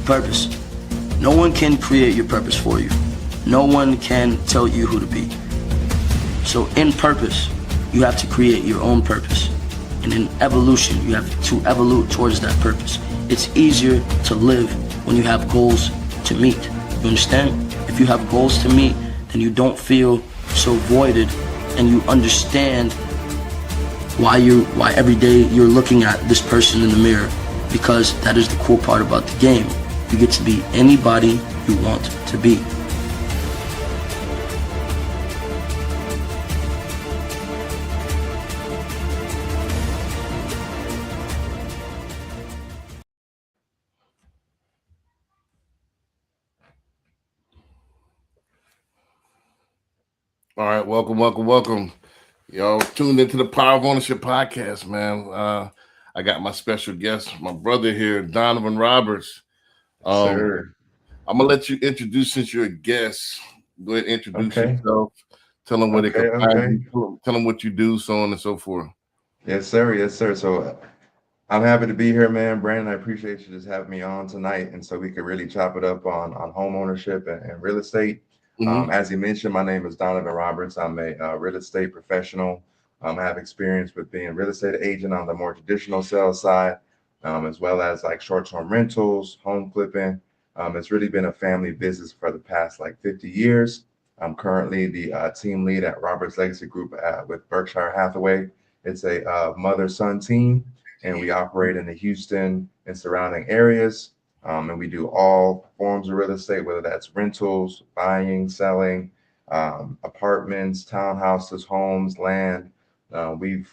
Purpose. No one can create your purpose for you. No one can tell you who to be. So in purpose, you have to create your own purpose. And in evolution, you have to evolve towards that purpose. It's easier to live when you have goals to meet. You understand? If you have goals to meet, then you don't feel so voided, and you understand why every day you're looking at this person in the mirror, because that is the cool part about the game. You get to be anybody you want to be. All right, welcome. Y'all tuned into the Power of Ownership podcast, man. I got my special guest, my brother here, Donovan Roberts. Sir. I'm gonna let you introduce, since you're a guest. Go ahead and introduce yourself. Tell them where they can find you. Tell them what you do, so on and so forth. Yes, sir. So I'm happy to be here, man. Brandon, I appreciate you just having me on tonight, and so we could really chop it up on home ownership and real estate. As you mentioned, my name is Donovan Roberts. I'm a real estate professional. I have experience with being a real estate agent on the more traditional sales side, as well as like short-term rentals, home flipping. It's really been a family business for the past like 50 years. I'm currently the team lead at Roberts Legacy Group with Berkshire Hathaway. It's a mother-son team, and we operate in the Houston and surrounding areas. And we do all forms of real estate, whether that's rentals, buying, selling, apartments, townhouses, homes, land. We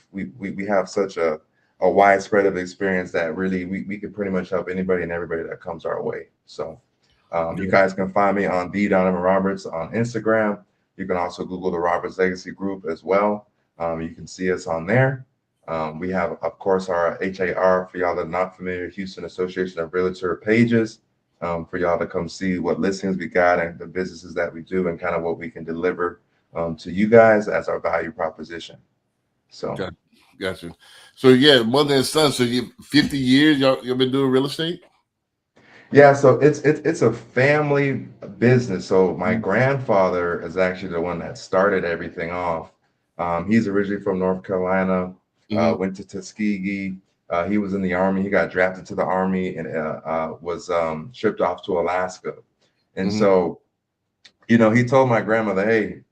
have such a widespread of experience that really we can pretty much help anybody and everybody that comes our way. So you guys can find me on the Donovan Roberts on Instagram. You can also Google the Roberts Legacy Group as well. You can see us on there. We have, of course, our HAR, for y'all that are not familiar, Houston Association of Realtor pages, for y'all to come see what listings we got and the businesses that we do and kind of what we can deliver to you guys as our value proposition. So, gotcha. So yeah, mother and son. So you 50 years y'all been doing real estate? Yeah, so it's a family business. So my grandfather is actually the one that started everything off. He's originally from North Carolina. Went to Tuskegee. He was in the Army. He got drafted to the Army and was shipped off to Alaska. And so, he told my grandmother, hey,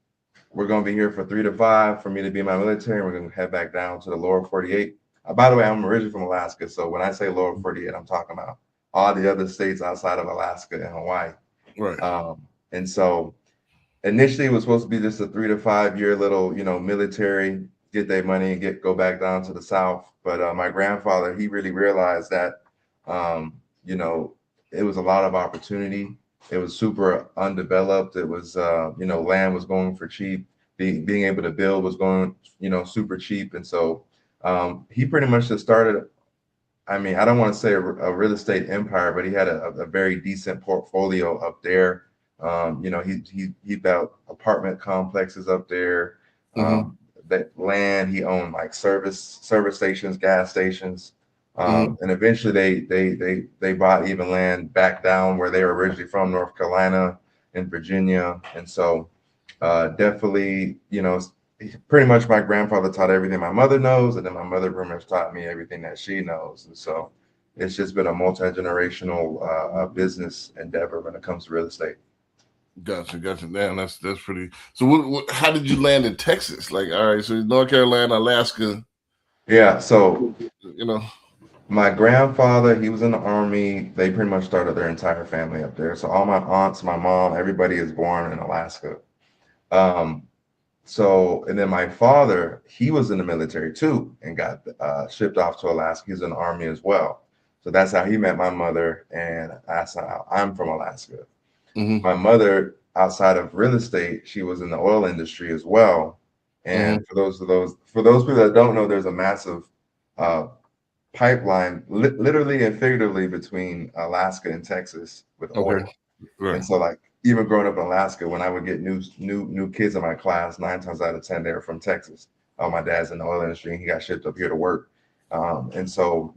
we're going to be here for 3 to 5 for me to be in my military. And we're going to head back down to the lower 48. By the way, I'm originally from Alaska. So when I say lower 48, I'm talking about all the other states outside of Alaska and Hawaii. Right. And so initially it was supposed to be just a 3 to 5 year little, military, get their money and go back down to the South. But my grandfather, he really realized that, it was a lot of opportunity. It was super undeveloped. It was, land was going for cheap. Being able to build was going, super cheap. And so he pretty much just started, I don't want to say a real estate empire, but he had a very decent portfolio up there. He built apartment complexes up there. That land, he owned like service stations, gas stations, and eventually they bought even land back down where they were originally from, North Carolina and Virginia. And so definitely, pretty much my grandfather taught everything my mother knows, and then my mother pretty much taught me everything that she knows. And so it's just been a multi-generational business endeavor when it comes to real estate. Gotcha. Damn, that's pretty. So, how did you land in Texas? Like, all right, so North Carolina, Alaska. Yeah, so my grandfather, he was in the Army. They pretty much started their entire family up there. So all my aunts, my mom, everybody is born in Alaska. So, and then my father, he was in the military too and got shipped off to Alaska. He's in the Army as well. So that's how he met my mother, and that's how I'm from Alaska. My mother, outside of real estate, she was in the oil industry as well. And for those people that don't know, there's a massive pipeline, literally and figuratively, between Alaska and Texas with oil. Right. And so, like, even growing up in Alaska, when I would get new kids in my class, 9 times out of 10 they were from Texas. My dad's in the oil industry, and he got shipped up here to work. And so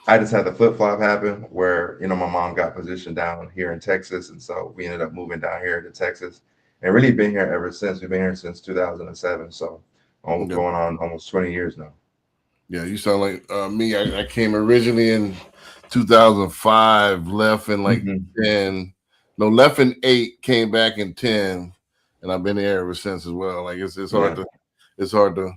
I just had the flip flop happen where, you know, my mom got positioned down here in Texas. And so we ended up moving down here to Texas and really been here ever since. We've been here since 2007. So almost Yeah. going on almost 20 years now. Yeah, you sound like me. I came originally in 2005, left in like 10. No, left in 8, came back in 10, and I've been here ever since as well. Like it's hard to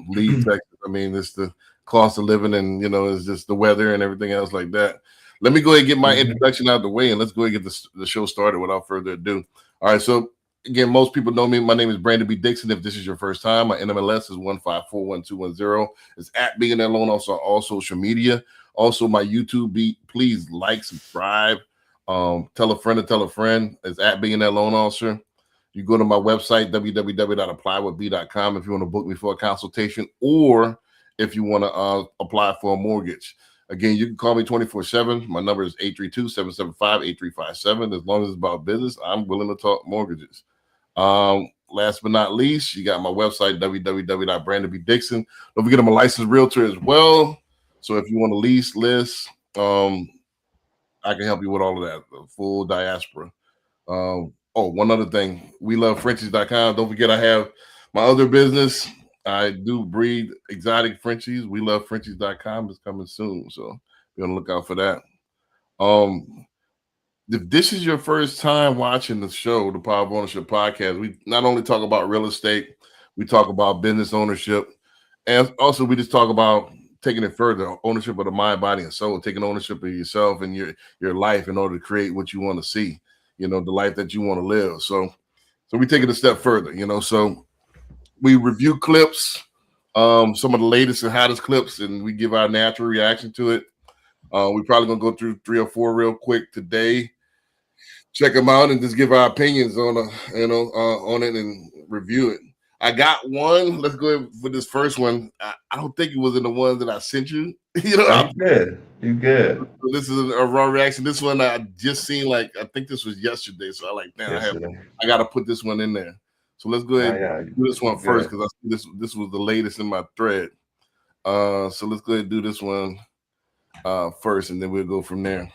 leave Texas. I mean, it's the cost of living, and you know, it's just the weather and everything else like that. Let me go ahead and get my introduction out of the way, and let's go ahead and get the show started without further ado. All right, so again, most people know me. My name is Brandon B. Dixon. If this is your first time, my NMLS is 1541210. It's at Being That Loan Officer on all social media. Also, my YouTube beat. Please like, subscribe, tell a friend to tell a friend. It's at Being That Loan Officer. You go to my website, www.applywithb.com, if you want to book me for a consultation or if you want to apply for a mortgage. Again, you can call me 24/7. My number is 832-775-8357. As long as it's about business, I'm willing to talk mortgages. Last but not least, you got my website, www.brandonbdixon. Don't forget I'm a licensed realtor as well. So if you want to lease, list, I can help you with all of that, the full diaspora. One other thing, we love Frenchies.com. Don't forget I have my other business. I do breed exotic Frenchies. We love Frenchies.com. It's coming soon, so be on the lookout for that. If this is your first time watching the show, the Power of Ownership Podcast, we not only talk about real estate, we talk about business ownership, and also we just talk about taking it further, ownership of the mind, body, and soul, taking ownership of yourself and your life in order to create what you want to see, you know, the life that you want to live. So we take it a step further, you know, so we review clips, some of the latest and hottest clips, and we give our natural reaction to it. We're probably going to go through 3 or 4 real quick today. Check them out and just give our opinions on on it and review it. I got one. Let's go ahead for this first one. I don't think it was in the one that I sent you. You know, You good. This is a raw reaction. This one I just seen, like, I think this was yesterday. So I like, man, I got to put this one in there. So let's go ahead and do this one first because I see this was the latest in my thread. So let's go ahead and do this one first, and then we'll go from there.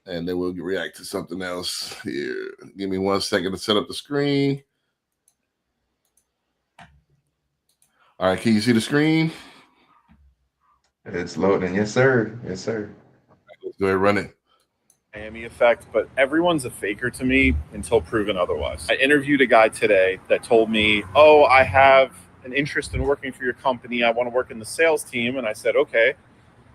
And then we'll react to something else here. Give me 1 second to set up the screen. All right, can you see the screen? It's loading. Yes, sir. Yes, sir. Let's go ahead and run it. Miami effect, but everyone's a faker to me until proven otherwise. I interviewed a guy today that told me, oh, I have an interest in working for your company. I want to work in the sales team. And I said, okay,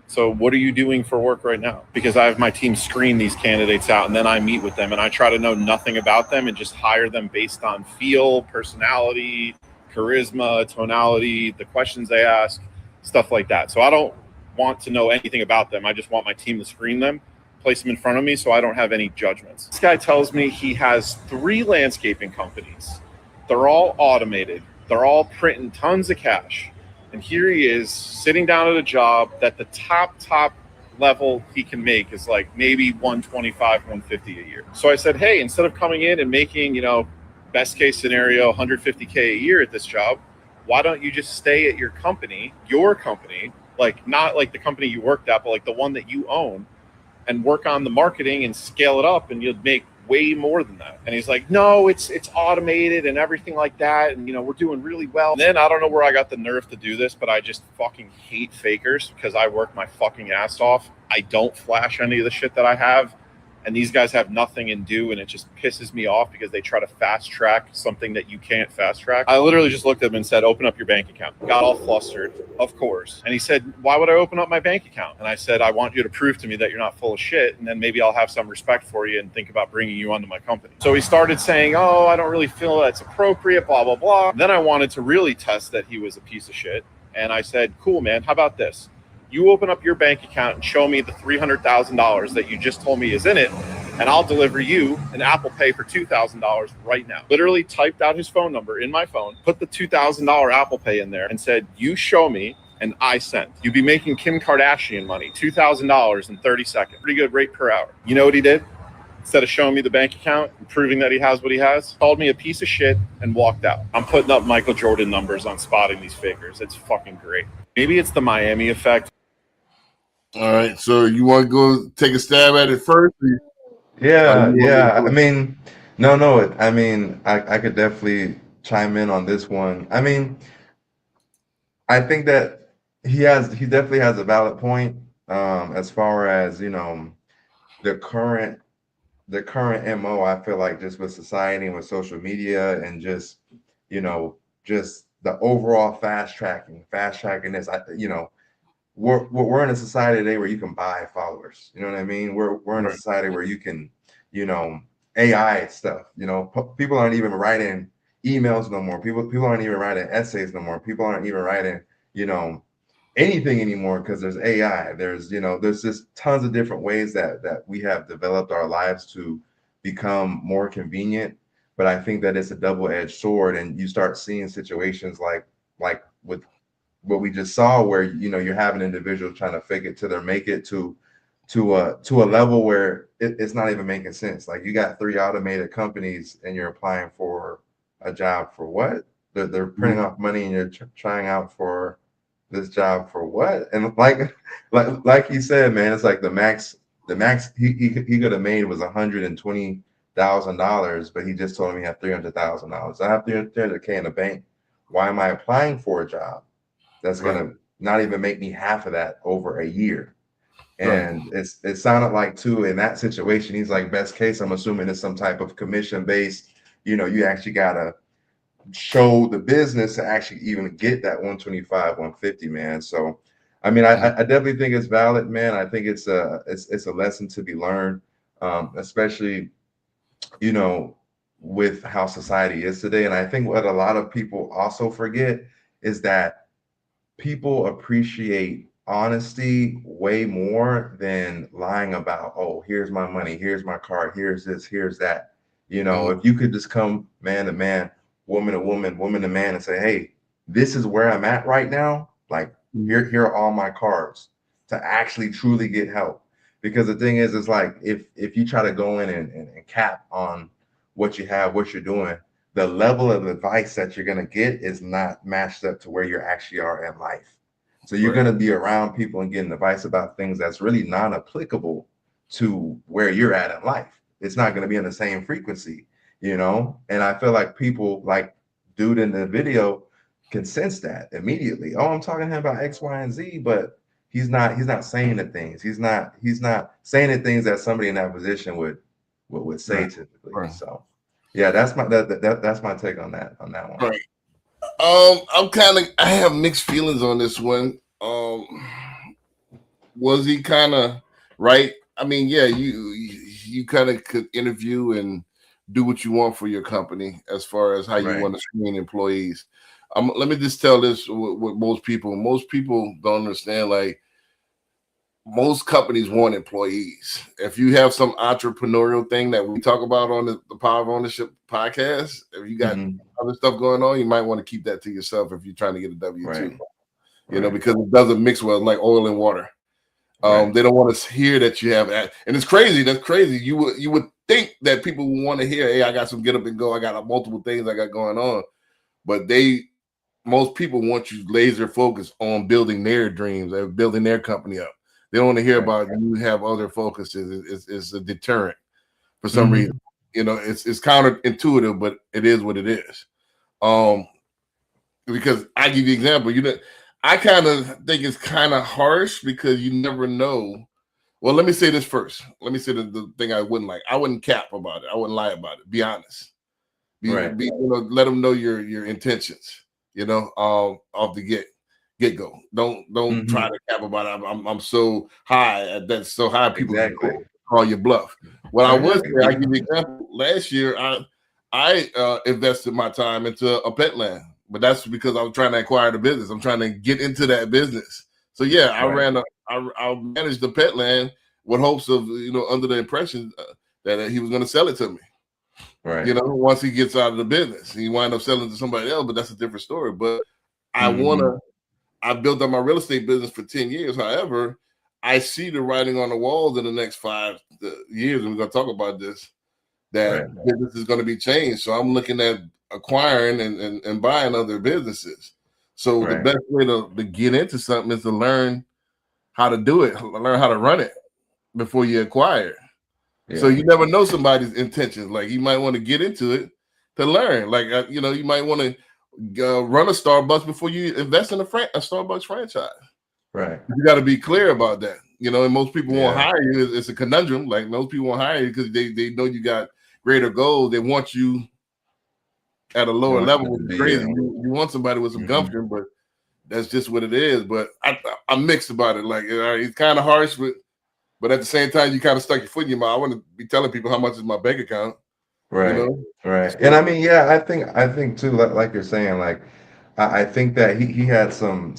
so what are you doing for work right now? Because I have my team screen these candidates out and then I meet with them and I try to know nothing about them and just hire them based on feel, personality, charisma, tonality, the questions they ask, stuff like that. So I don't want to know anything about them. I just want my team to screen them, place them in front of me so I don't have any judgments. This guy tells me he has 3 landscaping companies. They're all automated. They're all printing tons of cash. And here he is sitting down at a job that the top level he can make is like maybe 125, 150 a year. So I said, hey, instead of coming in and making, you know, best case scenario, 150K a year at this job, why don't you just stay at your company, like not like the company you worked at, but like the one that you own, and work on the marketing and scale it up and you'll make way more than that. And he's like, no, it's automated and everything like that. And, you know, we're doing really well. And then I don't know where I got the nerve to do this, but I just fucking hate fakers because I work my fucking ass off. I don't flash any of the shit that I have. And these guys have nothing in do, and it just pisses me off because they try to fast track something that you can't fast track. I literally just looked at him and said, open up your bank account. Got all flustered, of course. And he said, why would I open up my bank account? And I said, I want you to prove to me that you're not full of shit, and then maybe I'll have some respect for you and think about bringing you onto my company. So he started saying, oh, I don't really feel that's appropriate, blah, blah, blah. Then I wanted to really test that he was a piece of shit. And I said, cool, man, how about this? You open up your bank account and show me the $300,000 that you just told me is in it, and I'll deliver you an Apple Pay for $2,000 right now. Literally typed out his phone number in my phone, put the $2,000 Apple Pay in there, and said, you show me, and I sent. You'd be making Kim Kardashian money, $2,000 in 30 seconds. Pretty good rate per hour. You know what he did? Instead of showing me the bank account and proving that he has what he has, called me a piece of shit and walked out. I'm putting up Michael Jordan numbers on spotting these fakers. It's fucking great. Maybe it's the Miami effect. All right. So you want to go take a stab at it first? Yeah, You want me to yeah. do I it? mean, no. I mean, I could definitely chime in on this one. I mean, I think that he definitely has a valid point, as far as, the current MO. I feel like just with society and with social media and just, you know, just the overall fast tracking this. We're in a society today where you can buy followers. You know what I mean? We're in a Right. society where you can, you know, AI stuff. People aren't even writing emails no more. People aren't even writing essays no more. People aren't even writing, you know, anything anymore because there's AI. There's just tons of different ways that we have developed our lives to become more convenient. But I think that it's a double-edged sword, and you start seeing situations like with what we just saw, where you're having individuals trying to fake it till they make it to a level where it's not even making sense. Like, you got three automated companies and you're applying for a job for what? They're printing Mhm. off money and you're trying out for this job for what? And like you said, man, it's like the max he could have made was $120,000, but he just told him he had $300,000. I have 300K in the bank. Why am I applying for a job that's Right. gonna not even make me half of that over a year? Right. And it sounded like, too, in that situation, he's like, best case, I'm assuming it's some type of commission based. You actually gotta show the business to actually even get that 125, 150, man. So, I mean, Mhm. I definitely think it's valid, man. I think it's a lesson to be learned, especially, you know, with how society is today. And I think what a lot of people also forget is that people appreciate honesty way more than lying about, oh, here's my money, here's my car, here's this, here's that. Mhm. If you could just come man to man, woman to woman, woman to man, and say, hey, this is where I'm at right now. Like, Mhm. here are all my cards, to actually truly get help. Because the thing is, it's like, if you try to go in and cap on what you have, what you're doing, the level of advice that you're going to get is not matched up to where you actually are in life. So you're Right. going to be around people and getting advice about things that's really non-applicable to where you're at in life. It's not going to be in the same frequency. And I feel like people, like dude in the video, can sense that immediately. Oh, I'm talking to him about X, Y, and Z, but he's not saying the things. He's not saying the things that somebody in that position would say Right. typically. Right. So yeah, that's my take on that one. Right. I have mixed feelings on this one. Was he kind of right? I mean, yeah, you kind of could interview and do what you want for your company as far as how you Right. want to screen employees. Let me just tell this with most people. Most people don't understand. Like, most companies want employees. If you have some entrepreneurial thing that we talk about on the Power of Ownership podcast, if you got Mhm. other stuff going on, you might want to keep that to yourself if you're trying to get a W-2. Right. Right. Because it doesn't mix well, like oil and water. Right. They don't want to hear that you have, and it's crazy. That's crazy. You would think that people would want to hear, hey, I got some get up and go. I got multiple things I got going on, but most people want you laser focused on building their dreams and building their company up. They don't want to hear Right. about you have other focuses. It's a deterrent for some reason. Mhm. It's counterintuitive, but it is what it is. Um, because I give you an example. I kind of think it's kind of harsh because you never know. Well, let me say this first. Let me say the thing I wouldn't like. I wouldn't cap about it. I wouldn't lie about it. Be honest. Right. Let them know your intentions. Off the get go. Don't try Mhm. to cap about it. I'm so high. That's so high. People can Exactly. call you bluff. What I Right. would say, I give you an example. Last year, I invested my time into a pet land, but that's because I was trying to acquire the business. I'm trying to get into that business. So yeah, Right. I managed the pet land with hopes of under the impression that he was going to sell it to me. Right. Once he gets out of the business, he wind up selling to somebody else, but that's a different story. But Mhm. I built up my real estate business for 10 years. However, I see the writing on the walls in the next 5 years, and we're going to talk about this, that Right. business is going to be changed. So I'm looking at acquiring and buying other businesses. So the Right. best way to get into something is to learn how to do it, learn how to run it before you acquire. Yeah. So you never know somebody's intentions. Like you might want to get into it to learn. Like you might want to run a Starbucks before you invest in a Starbucks franchise. Right. You got to be clear about that. And most people won't Yeah. hire you. It's a conundrum. Like most people won't hire you because they know you got greater goals. They want you at a lower level, which is crazy. You want somebody with some gumption, but that's just what it is. But I'm mixed about it. Like it's kind of harsh, but at the same time, you kind of stuck your foot in your mouth. I want to be telling people how much is my bank account. Right. Right. And I mean, yeah, I think too, like you're saying, like I think that he had some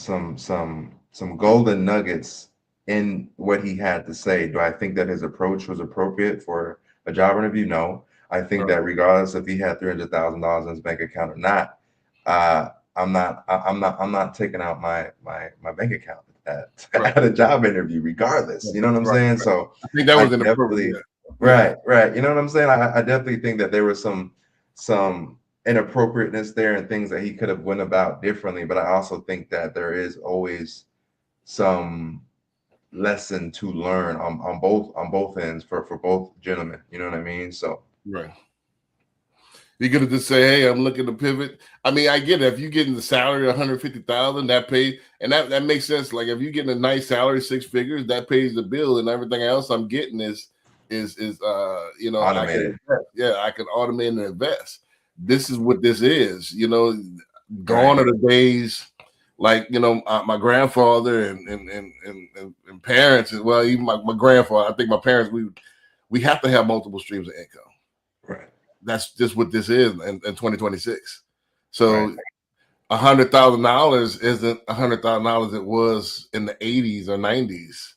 golden nuggets in what he had to say. Do I think that his approach was appropriate for a job interview? No. I think that regardless if he had $300,000 in his bank account or not, I'm not taking out my bank account at a job interview, regardless. You know what I'm saying? So I think that was inappropriate. Right. You know what I'm saying? I definitely think that there was some inappropriateness there and things that he could have went about differently. But I also think that there is always some lesson to learn on both ends for both gentlemen. You know what I mean? So you could have just say, "Hey, I'm looking to pivot." I mean, I get it. If you're getting the salary $150,000, that pays, and that makes sense. Like if you're getting a nice salary, 6 figures, that pays the bill, and everything else I'm getting is automated. I can automate and invest. This is what this is. Gone are the days like my grandfather and parents as well. Even my grandfather. I think my parents. We have to have multiple streams of income. Right. That's just what this is in 2026. So $100,000 isn't $100,000 it was in the 80s or 90s.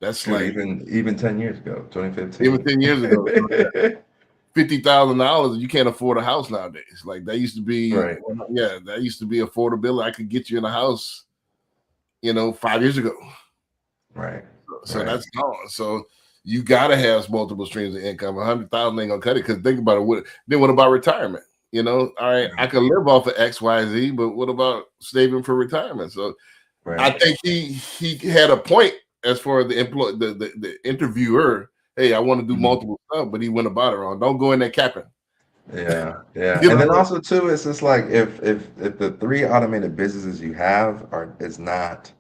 That's Dude, like even 10 years ago, 2015. Even 10 years ago. $50,000, you can't afford a house nowadays. Like that used to be that used to be affordability. I could get you in a house, 5 years ago. Right. So that's gone. So you gotta have multiple streams of income. 100,000 ain't gonna cut it. Because think about it. What about retirement? All right, I can live off of XYZ, but what about saving for retirement? So I think he had a point as far as the interviewer. Hey, I want to do multiple stuff, but he went about it wrong. Don't go in there capping. Yeah. And then also too, it's just like if the 3 automated businesses you have is not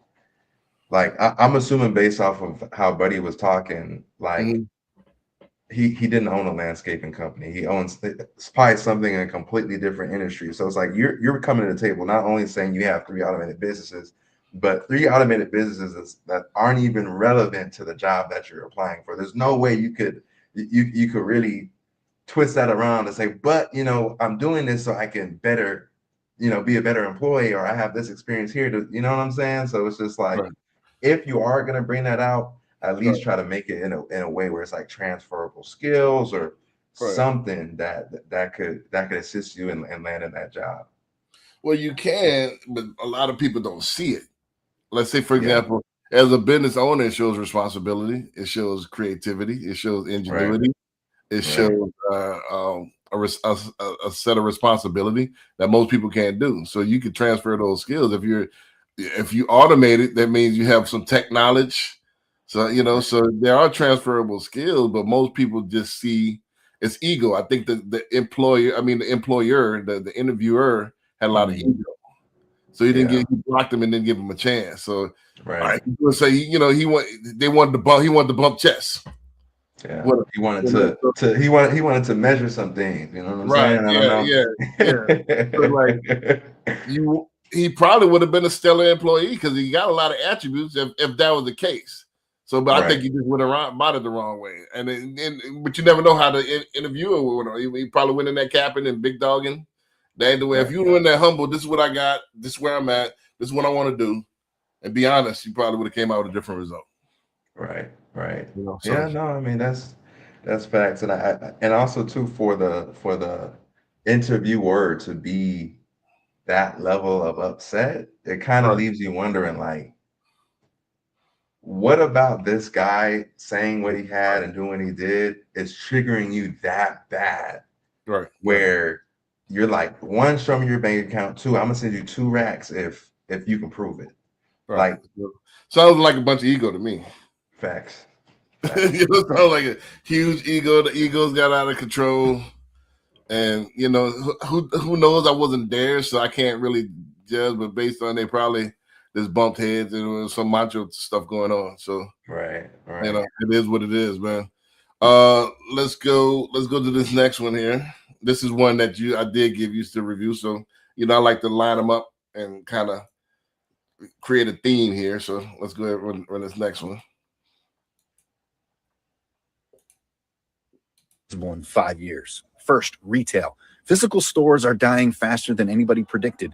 like I'm assuming based off of how Buddy was talking, like he didn't own a landscaping company. He owns it's probably something in a completely different industry. So it's like you're coming to the table not only saying you have 3 automated businesses, but 3 automated businesses that aren't even relevant to the job that you're applying for. There's no way you could really twist that around and say, but I'm doing this so I can better, be a better employee, or I have this experience here to, you know what I'm saying? So it's just like if you are gonna bring that out, at least try to make it in a way where it's like transferable skills or something that could assist you in landing that job. Well, you can, but a lot of people don't see it. Let's say, for example, as a business owner, it shows responsibility, it shows creativity, it shows ingenuity, it shows a set of responsibility that most people can't do. So you can transfer those skills. If you automate it, that means you have some tech knowledge. So so there are transferable skills, but most people just see it's ego. I think the employer, the interviewer had a lot of ego. So he didn't he blocked him and didn't give him a chance. So he would say, he wanted to bump chess. Yeah, he wanted to measure some things. You know what I'm saying? Yeah. So he probably would have been a stellar employee because he got a lot of attributes if that was the case. So, but I think he just went around about it the wrong way, but you never know how the interviewer would. He probably went in there capping and big dogging. That ain't the way. If you were in there humble, this is what I got. This is where I'm at. This is what I want to do. And be honest, you probably would have came out with a different result. Right. I mean that's facts, and also too for the interviewer to be that level of upset, it kind of leaves you wondering, like, what about this guy saying what he had and doing what he did is triggering you that bad, where you're like, 1, show me your bank account. 2, I'm gonna send you 2 racks if you can prove it. Right. Like Sounds like a bunch of ego to me. facts. You know, sounds like a huge ego. The egos got out of control, and you know, who knows? I wasn't there, so I can't really judge. But based on they probably just bumped heads and there was some macho stuff going on. So Right. you know, it is what it is, man. Let's go to this next one here. This is one that I did give you to review. So you know, I like to line them up and kind of create a theme here. So let's go ahead and run this next one. In 5 years. First, retail. Physical stores are dying faster than anybody predicted.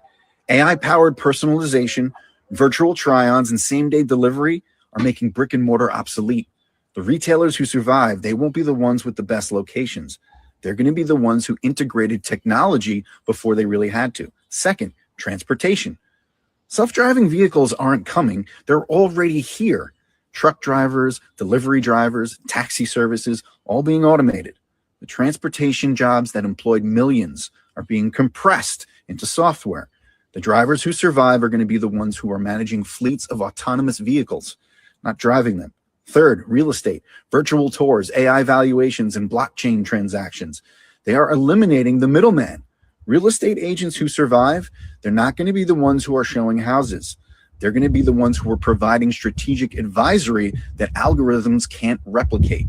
AI-powered personalization, virtual try-ons, and same-day delivery are making brick and mortar obsolete. The retailers who survive, they won't be the ones with the best locations. They're going to be the ones who integrated technology before they really had to. Second, transportation. Self-driving vehicles aren't coming. They're already here. Truck drivers, delivery drivers, taxi services, all being automated. The transportation jobs that employed millions are being compressed into software. The drivers who survive are going to be the ones who are managing fleets of autonomous vehicles, not driving them. Third, real estate, virtual tours, AI valuations, and blockchain transactions. They are eliminating the middleman. Real estate agents who survive, they're not going to be the ones who are showing houses. They're going to be the ones who are providing strategic advisory that algorithms can't replicate.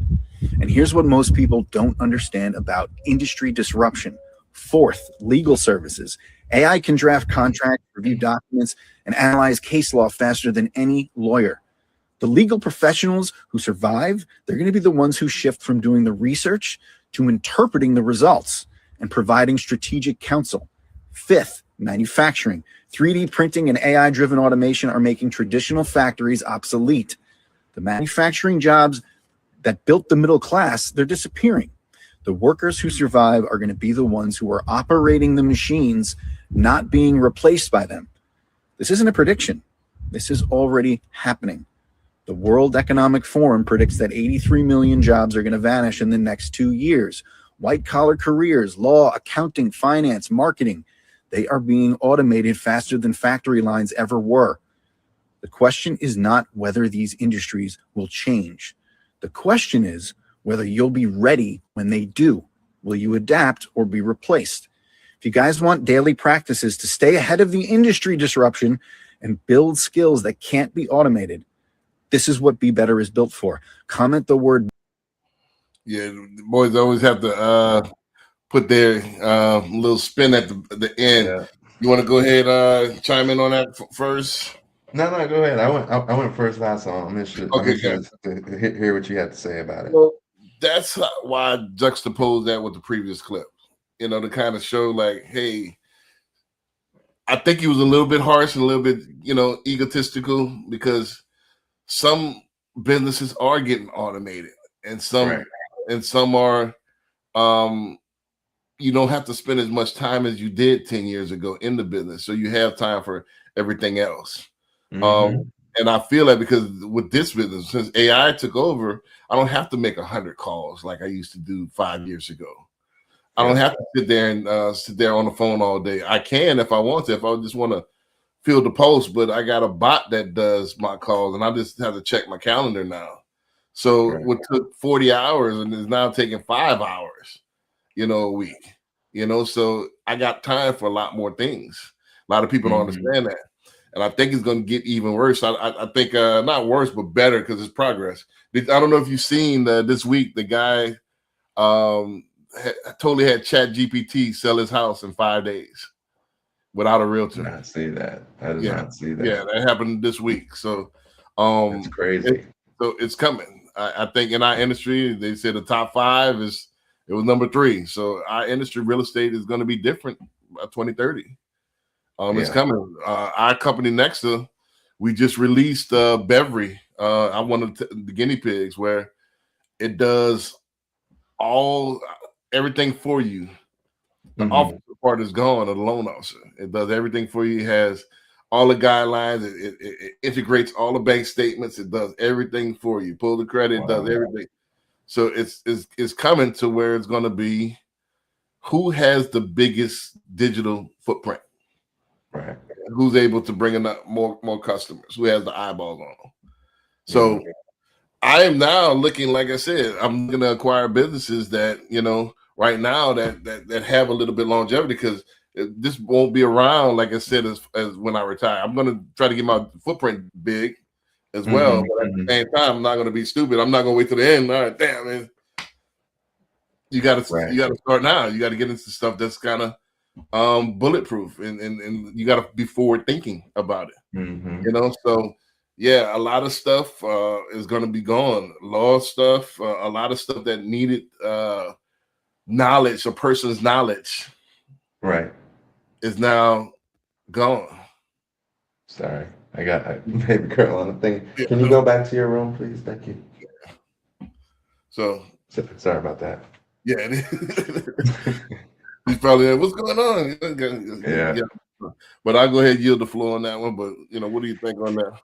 And here's what most people don't understand about industry disruption. Fourth, legal services. AI can draft contracts, review documents, and analyze case law faster than any lawyer. The legal professionals who survive, they're going to be the ones who shift from doing the research to interpreting the results and providing strategic counsel. Fifth, manufacturing. 3D printing and AI-driven automation are making traditional factories obsolete. The manufacturing jobs that built the middle class, they're disappearing. The workers who survive are going to be the ones who are operating the machines, not being replaced by them. This isn't a prediction. This is already happening. The World Economic Forum predicts that 83 million jobs are going to vanish in the next 2 years. White-collar careers, law, accounting, finance, marketing, they are being automated faster than factory lines ever were. The question is not whether these industries will change. The question is whether you'll be ready when they do. Will you adapt or be replaced? If you guys want daily practices to stay ahead of the industry disruption and build skills that can't be automated, this is what Be Better is built for. Comment the word. Yeah, the boys always have to put their little spin at the end. Yeah. You want to go ahead chime in on that first? No, go ahead. I went first last song. I'm interested to hear what you have to say about it. Well, that's why I juxtapose that with the previous clip. You know, to kind of show like, hey, I think he was a little bit harsh and a little bit, you know, egotistical because some businesses are getting automated and some are you don't have to spend as much time as you did 10 years ago in the business. So you have time for everything else. And I feel that because with this business, since AI took over, I don't have to make 100 calls like I used to do 5 years ago. I don't have to sit there on the phone all day. I can if I want to, if I just want to field the post, but I got a bot that does my calls and I just have to check my calendar now. So what took 40 hours and is now taking 5 hours, you know, a week, you know, so I got time for a lot more things. A lot of people don't understand that. And I think it's going to get even worse. I think not worse, but better because it's progress. I don't know if you've seen this week, the guy totally had Chat GPT sell his house in 5 days without a realtor. I did not see that. I did not see that. Yeah, that happened this week. So it's crazy. So it's coming. I think in our industry, they said the top 5 it was number 3. So our industry, real estate, is going to be different by 2030. It's coming. Our company Nexa, we just released Beverly. I'm one of the guinea pigs where it does everything for you. The officer part is gone, of the loan officer. It does everything for you. It has all the guidelines. It integrates all the bank statements. It does everything for you. Pull the credit, it does everything. So it's coming to where it's going to be who has the biggest digital footprint. Right. who's able to bring in more customers, who has the eyeballs on them. So I am now looking, like I said, I'm going to acquire businesses that, right now that have a little bit longevity, because this won't be around, like I said, as when I retire. I'm going to try to get my footprint big as well. But at the same time, I'm not going to be stupid. I'm not going to wait till the end. All right, damn, man. You got to start now. You got to get into stuff that's kind of bulletproof, and you got to be forward thinking about it. So yeah, a lot of stuff is going to be gone. Law stuff, a lot of stuff that needed knowledge, a person's knowledge, is now gone. Sorry, I got baby girl on the thing. Can you go back to your room, please? Thank you. So sorry about that. Yeah. He's probably like, what's going on? Yeah. But I'll go ahead and yield the floor on that one. But what do you think on that?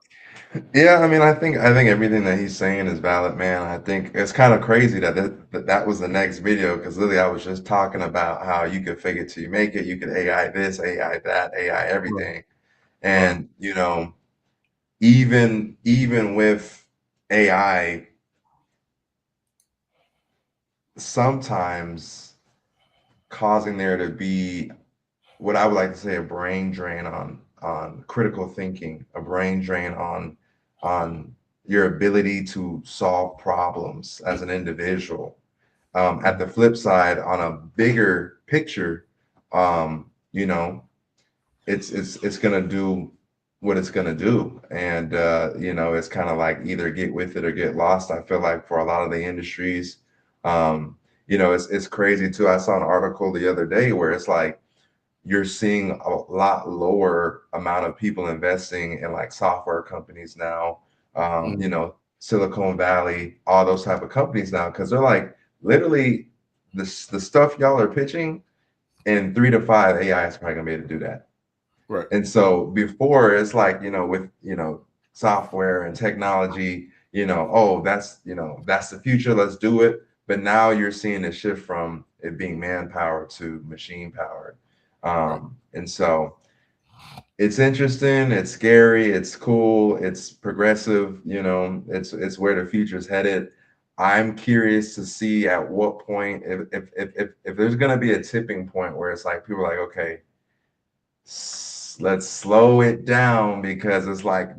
Yeah, I mean, I think everything that he's saying is valid, man. I think it's kind of crazy that was the next video, because literally I was just talking about how you could fake it till you make it. You could AI this, AI that, AI everything, and even with AI, sometimes causing there to be what I would like to say a brain drain on critical thinking, a brain drain on your ability to solve problems as an individual. At the flip side, on a bigger picture, it's gonna do what it's gonna do, and it's kind of like either get with it or get lost. I feel like for a lot of the industries, it's crazy too. I saw an article the other day where it's like you're seeing a lot lower amount of people investing in like software companies now, Silicon Valley, all those type of companies now, because they're like, literally the stuff y'all are pitching in 3 to 5, AI is probably gonna be able to do that. Right. And so before, it's like, with software and technology, oh, that's the future, let's do it. But now you're seeing a shift from it being manpower to machine powered. And so it's interesting, it's scary, it's cool, it's progressive, it's where the future is headed. I'm curious to see at what point, if there's going to be a tipping point where it's like people are like, okay, let's slow it down, because it's like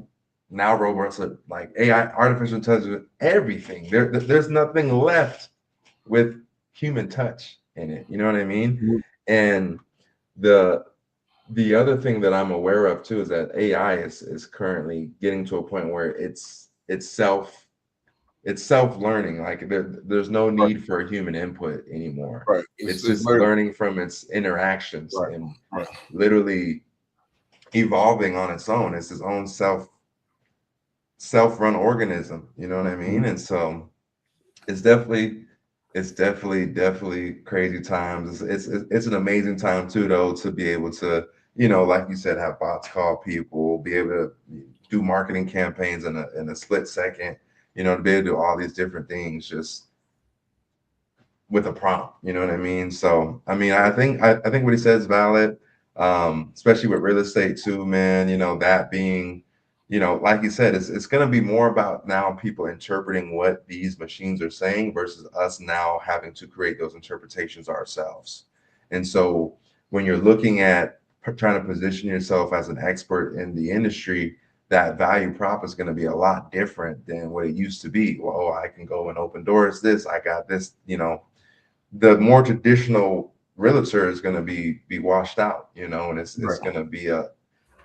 now robots are like AI, artificial intelligence, everything. There's nothing left with human touch in it. You know what I mean? And the other thing that I'm aware of too is that AI is currently getting to a point where it's self-learning. Like there's no need for human input anymore. Right. It's just learning from its interactions and literally evolving on its own. It's its own self-run organism. You know what I mean? And so it's definitely crazy times. It's an amazing time too, though, to be able to, like you said, have bots call people, be able to do marketing campaigns in a split second, to be able to do all these different things just with a prompt. You know what I mean? So, I mean, I think what he says is valid, especially with real estate too, man. That being, like you said, it's going to be more about now people interpreting what these machines are saying versus us now having to create those interpretations ourselves. And so when you're looking at trying to position yourself as an expert in the industry, that value prop is going to be a lot different than what it used to be. Well, oh, I can go and open doors. I got this, the more traditional realtor is going to be washed out, and it's going to be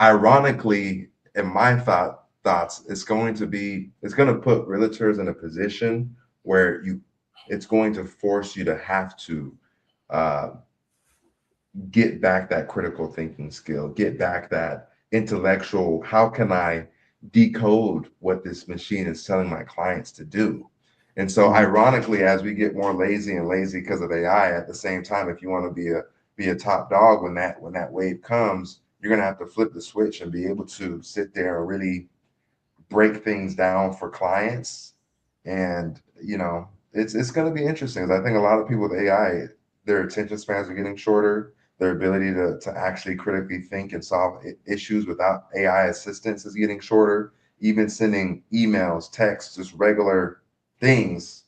ironically, in my thoughts, it's going to put realtors in a position where it's going to force you to have to get back that critical thinking skill, get back that intellectual, how can I decode what this machine is telling my clients to do? And so ironically, as we get more lazy because of AI, at the same time, if you want to be a top dog when that wave comes, you're going to have to flip the switch and be able to sit there and really break things down for clients. And, it's going to be interesting. I think a lot of people with AI, their attention spans are getting shorter. their ability to actually critically think and solve issues without AI assistance is getting shorter. Even sending emails, texts, just regular things.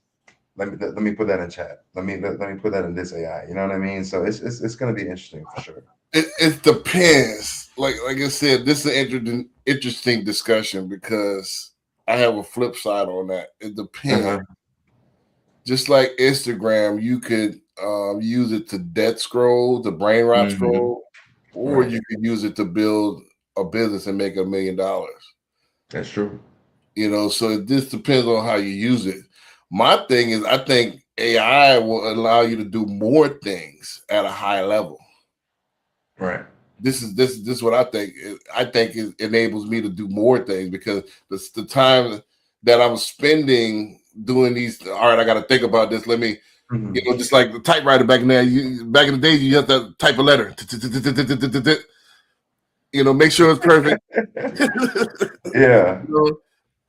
Let me put that in chat. Let me put that in this AI. You know what I mean? So it's going to be interesting for sure. It depends. Like I said, this is an interesting discussion because I have a flip side on that. It depends. Just like Instagram, you could use it to debt scroll, to brain rot scroll, or you could use it to build a business and make $1 million. That's true. You know, so it just depends on how you use it. My thing is, I think AI will allow you to do more things at a high level. Right. This is what I think. I think it enables me to do more things because the time that I'm spending doing these. All right, I got to think about this. Let me, you know, just like the typewriter back in there. Back in the day, you have to type a letter. You know, make sure it's perfect. Yeah. You know,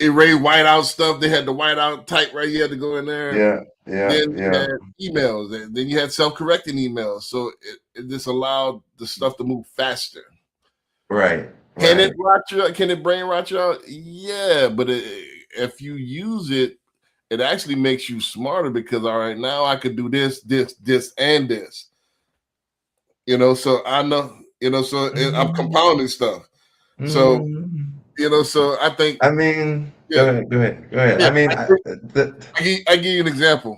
erase whiteout stuff. They had the whiteout typewriter. You had to go in there. Yeah. Then you had emails, and then you had self-correcting emails. So it just allowed the stuff to move faster. Right. Can it rot you out? Can it brain rot you out? Yeah, but if you use it, it actually makes you smarter because all right, now I could do this, and this. You know, so I know. You know, so I'm compounding stuff. So you know, so I think. I mean, yeah. Go ahead. Yeah, I mean, I give you an example.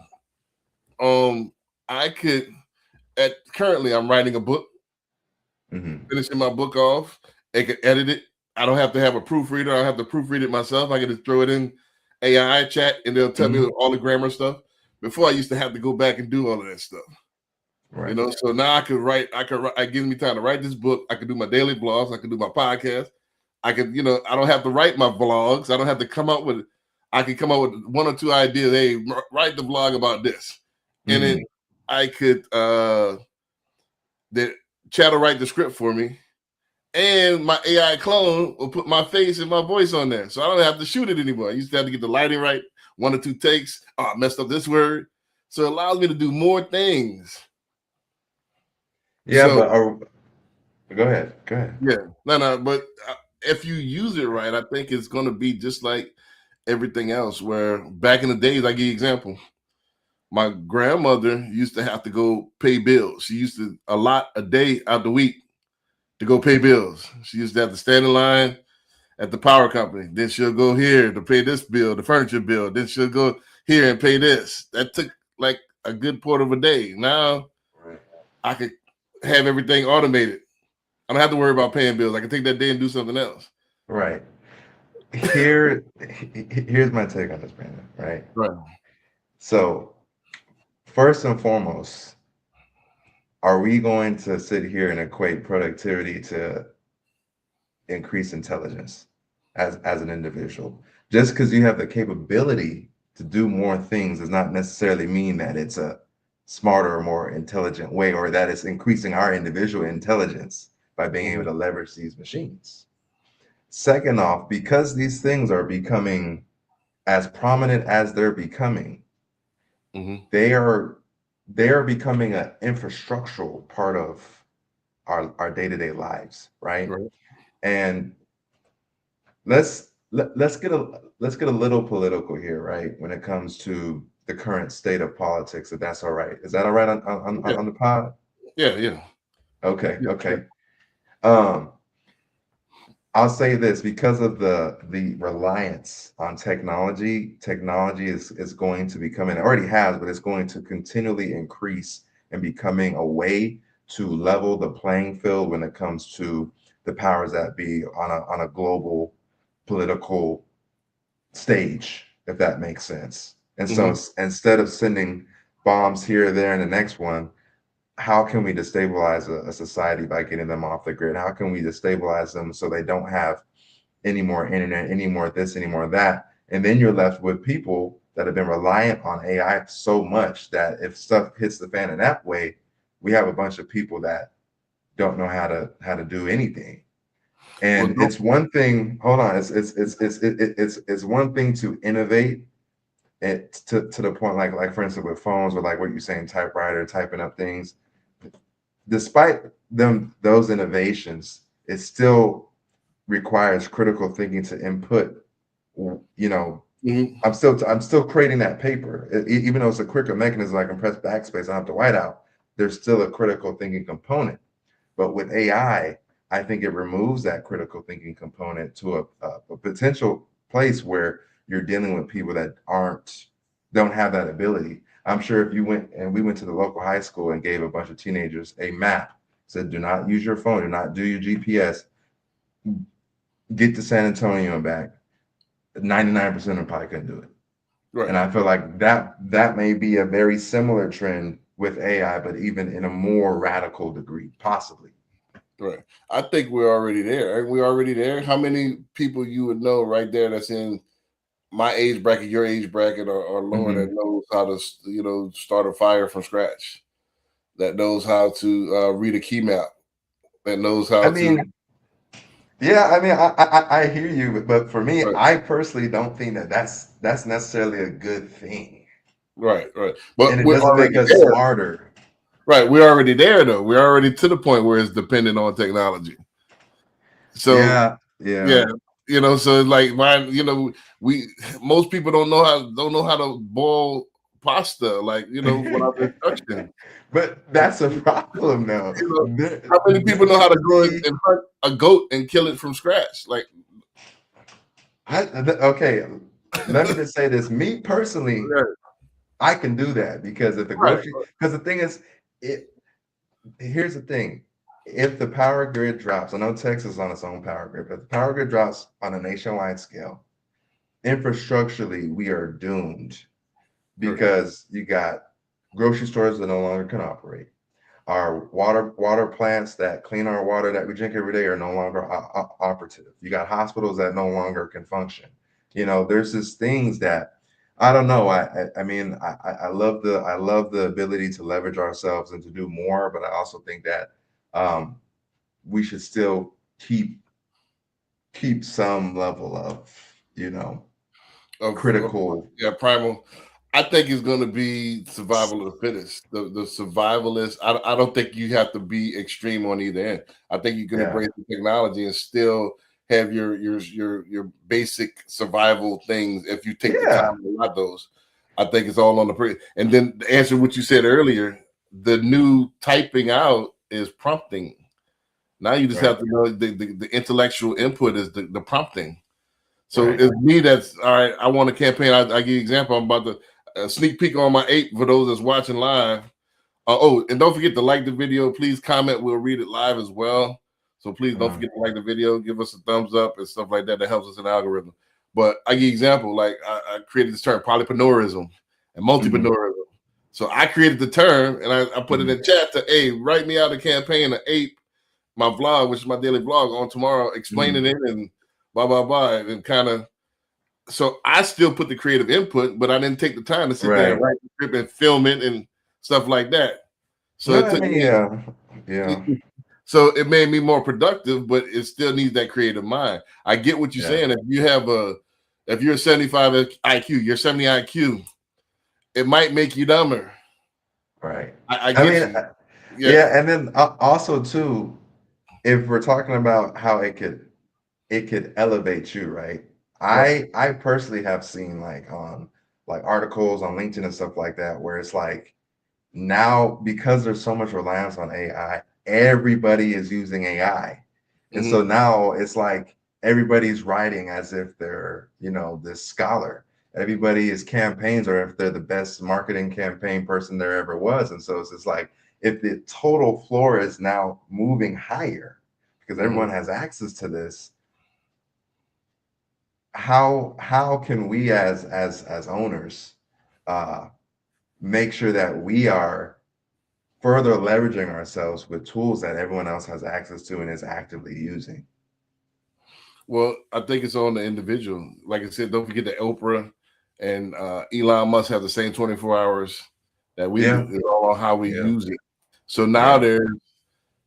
I could currently I'm writing a book, finishing my book off. I could edit it. I don't have to have a proofreader. I don't have to proofread it myself. I can just throw it in AI chat and they'll tell me all the grammar stuff. Before I used to have to go back and do all of that stuff. Right. You know, so now I could write. It gives me time to write this book. I could do my daily blogs. I could do my podcast. I could, you know, I don't have to write my vlogs. I don't have to come up with. I can come up with 1 or 2 ideas. Hey, write the vlog about this, and then I could the chat will write the script for me, and my AI clone will put my face and my voice on there, so I don't have to shoot it anymore. I used to have to get the lighting right, 1 or 2 takes. Oh, I messed up this word, so it allows me to do more things. Yeah, so, but go ahead. Yeah, no, but if you use it right, I think it's going to be just like everything else. Where back in the days, I give you an example. My grandmother used to have to go pay bills. She used to allot a day out the week to go pay bills. She used to have to stand in line at the power company. Then she'll go here to pay this bill, the furniture bill. Then she'll go here and pay this. That took like a good part of a day. Now I could have everything automated. I don't have to worry about paying bills. I can take that day and do something else. Right. Here's my take on this, Brandon. Right. So, first and foremost, are we going to sit here and equate productivity to increase intelligence as an individual? Just because you have the capability to do more things does not necessarily mean that it's a smarter or more intelligent way, or that it's increasing our individual intelligence by being able to leverage these machines. Second off, because these things are becoming as prominent as they're becoming, they are becoming an infrastructural part of our day-to-day lives, right? And let's get a little political here, right? When it comes to the current state of politics, if that's all right. Is that all right on the pod? Yeah. Okay. I'll say this, because of the reliance on technology is going to become, and it already has, but it's going to continually increase and becoming a way to level the playing field when it comes to the powers that be on a global political stage, if that makes sense. And so instead of sending bombs here, there, and the next one, how can we destabilize a society by getting them off the grid? How can we destabilize them so they don't have any more internet, any more this, any more that? And then you're left with people that have been reliant on AI so much that if stuff hits the fan in that way, we have a bunch of people that don't know how to do anything. And it's one thing. Hold on, it's one thing to innovate it to the point, like for instance with phones, or like what you're saying, typewriter, typing up things. despite those innovations, it still requires critical thinking to input. You know, I'm still creating that paper, even though it's a quicker mechanism. I can press backspace. I have to white out. There's still a critical thinking component. But with AI, I think it removes that critical thinking component to a potential place where you're dealing with people that don't have that ability. I'm sure if we went to the local high school and gave a bunch of teenagers a map, said, do not use your phone, do not do your GPS, get to San Antonio and back, 99% of them probably couldn't do it. Right. And I feel like that may be a very similar trend with AI, but even in a more radical degree, possibly. Right. I think we're already there. Aren't we already there? How many people you would know right there that's in my age bracket, your age bracket, or lower that knows how to, start a fire from scratch, that knows how to read a key map, that knows how to. Yeah, I mean, I hear you, but for me, Right. I personally don't think that's necessarily a good thing. Right. But and it we're doesn't make already us there. smarter. Right. We're already there, though. We're already to the point where it's dependent on technology. So yeah. So like mine, most people don't know how to boil pasta, like without instruction. But that's a problem now. How many people know how to go and hunt a goat and kill it from scratch? Like, okay, let me just say this. Me personally, I can do that because if the grocery, because the thing is, here's the thing. If the power grid drops, I know Texas is on its own power grid, but if the power grid drops on a nationwide scale, infrastructurally, we are doomed because you got grocery stores that no longer can operate. Our water plants that clean our water that we drink every day are no longer operative. You got hospitals that no longer can function. There's just things that I don't know. I mean, I love the ability to leverage ourselves and to do more, but I also think that we should still keep some level of critical. Primal. I think it's going to be survival of the fittest. The survivalist. I don't think you have to be extreme on either end. I think you can embrace the technology and still have your basic survival things if you take the time to lot those. I think it's all on the and then to answer what you said earlier, the new typing out is prompting. Now you just have to know the intellectual input is the prompting. So it's me that's all right. I want a campaign. I give you an example. I'm about to sneak peek on my ape for those that's watching live. And don't forget to like the video. Please comment. We'll read it live as well. So please don't forget to like the video. Give us a thumbs up and stuff like that. That helps us in the algorithm. But I give you an example. Like I created this term polypreneurism and multipreneurism. So I created the term and I put it in chat to, hey, write me out a campaign, an ape, my vlog, which is my daily vlog on tomorrow, explaining it and blah, blah, blah. And kind of, so I still put the creative input, but I didn't take the time to sit there and write the script and film it and stuff like that. So it took me, so it made me more productive, but it still needs that creative mind. I get what you're saying. If you're a 75 IQ, you're 70 IQ, it might make you dumber. Right. I get you. And then also too, if we're talking about how it could elevate you, right? I personally have seen like articles on LinkedIn and stuff like that where it's like now because there's so much reliance on AI, everybody is using AI. And so now it's like everybody's writing as if they're, this scholar. Everybody's campaigns are if they're the best marketing campaign person there ever was. And so it's just like if the total floor is now moving higher because everyone has access to this, how can we as owners make sure that we are further leveraging ourselves with tools that everyone else has access to and is actively using? Well, I think it's on the individual. Like I said, don't forget that Oprah and Elon Musk have the same 24 hours that we do. It's all on how we use it. So now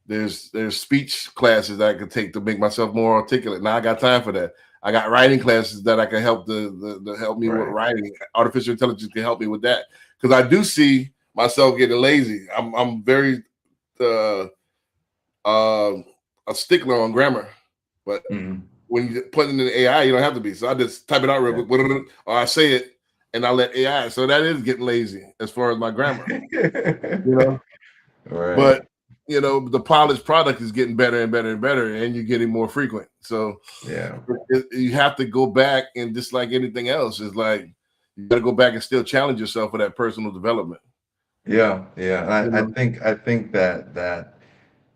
there's speech classes that I could take to make myself more articulate. Now I got time for that. I got writing classes that I can help help me with writing. Artificial intelligence can help me with that because I do see myself getting lazy. I'm very a stickler on grammar, but when you put it in the AI, you don't have to be. So I just type it out real quick, or I say it, and I let AI. So that is getting lazy as far as my grammar, Right. But the polished product is getting better and better and better, and you're getting more frequent. So you have to go back, and just like anything else, is like you got to go back and still challenge yourself for that personal development. Yeah. And I think that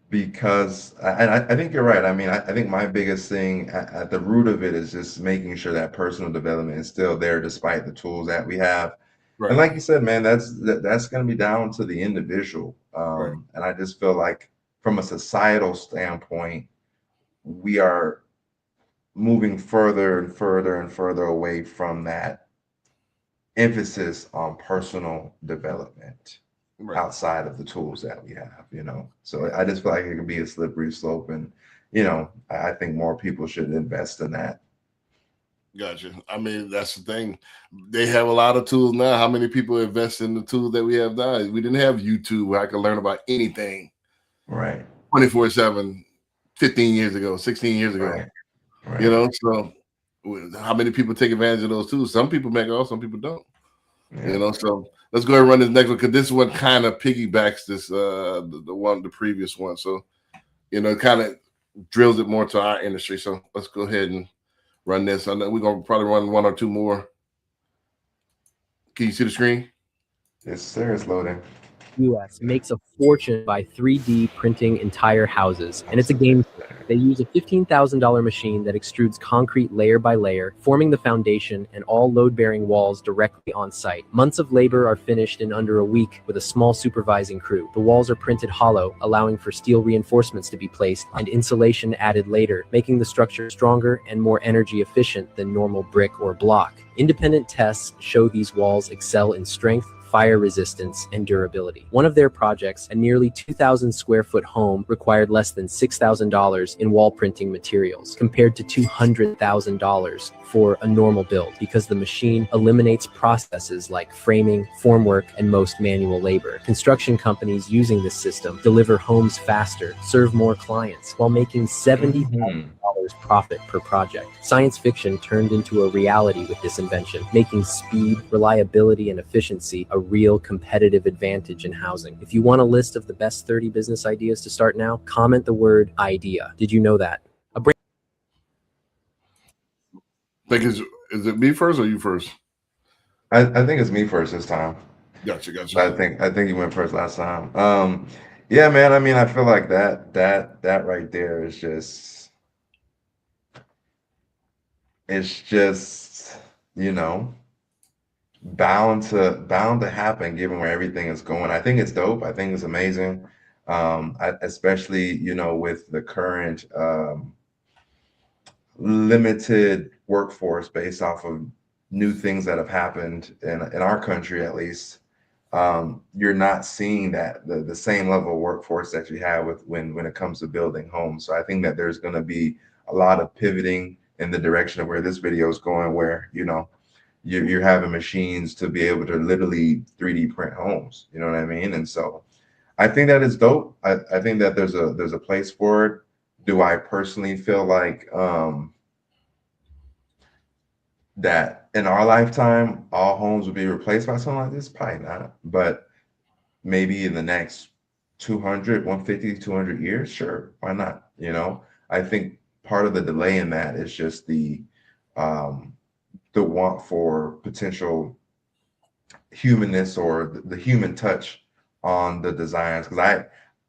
because I think you're right. I mean, I think my biggest thing at the root of it is just making sure that personal development is still there despite the tools that we have. Right. And like you said, man, that's going to be down to the individual. And I just feel like from a societal standpoint, we are moving further and further and further away from that emphasis on personal development outside of the tools that we have, So I just feel like it can be a slippery slope, and I think more people should invest in that. Gotcha. I mean, that's the thing. They have a lot of tools now. How many people invest in the tools that we have now? We didn't have YouTube where I could learn about anything. Right. 24/7, 15 years ago, 16 years ago. Right. So how many people take advantage of those tools? Some people make it all, some people don't. So let's go ahead and run this next one, because this one kind of piggybacks this the previous one. So it kind of drills it more to our industry. So let's go ahead and run this. I know we're gonna probably run one or two more. Can you see the screen? Yes, sir. It's loading. US makes a fortune by 3D printing entire houses, and it's a game changer. They use a $15,000 machine that extrudes concrete layer by layer, forming the foundation and all load-bearing walls directly on site. Months of labor are finished in under a week with a small supervising crew. The walls are printed hollow, allowing for steel reinforcements to be placed and insulation added later, making the structure stronger and more energy efficient than normal brick or block. Independent tests show these walls excel in strength, fire resistance, and durability. One of their projects, a nearly 2,000 square foot home, required less than $6,000 in wall printing materials, compared to $200,000 for a normal build, because the machine eliminates processes like framing, formwork, and most manual labor. Construction companies using this system deliver homes faster, serve more clients, while making $70,000 profit per project. Science fiction turned into a reality with this invention, making speed, reliability, and efficiency a real competitive advantage in housing. If you want a list of the best 30 business ideas to start now, comment the word idea. Did you know that? Is it me first or you first? I think it's me first this time. Gotcha. I think you went first last time. Yeah, man. I mean, I feel like that right there is just, it's just, bound to happen given where everything is going. I think it's dope. I think it's amazing. Especially, with the current limited workforce based off of new things that have happened in our country, at least. You're not seeing that the same level of workforce that you have with when it comes to building homes. So I think that there's going to be a lot of pivoting in the direction of where this video is going, where you're having machines to be able to literally 3D print homes. You know what I mean? And so I think that is dope. I think that there's a place for it. Do I personally feel like that in our lifetime all homes would be replaced by something like this? Probably not. But maybe in the next 200, 150, 200 years, sure, why not? I think part of the delay in that is just the want for potential humanness or the human touch on the designs. Because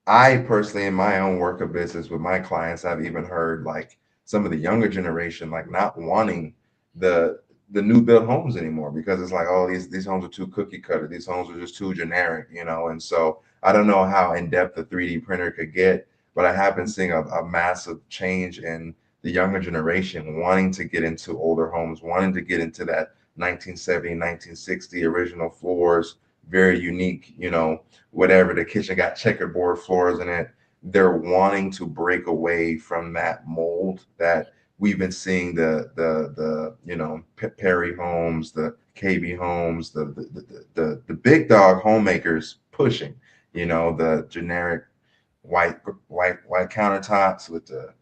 I personally, in my own work of business with my clients, I've even heard like some of the younger generation like not wanting the new built homes anymore, because it's like, oh, these homes are too cookie cutter, these homes are just too generic, and so I don't know how in depth a 3D printer could get, but I have been seeing a massive change in the younger generation wanting to get into older homes, wanting to get into that 1970, 1960 original floors, very unique, whatever. The kitchen got checkerboard floors in it. They're wanting to break away from that mold that we've been seeing the Perry homes, the KB homes, the big dog homemakers pushing, the generic white countertops with the,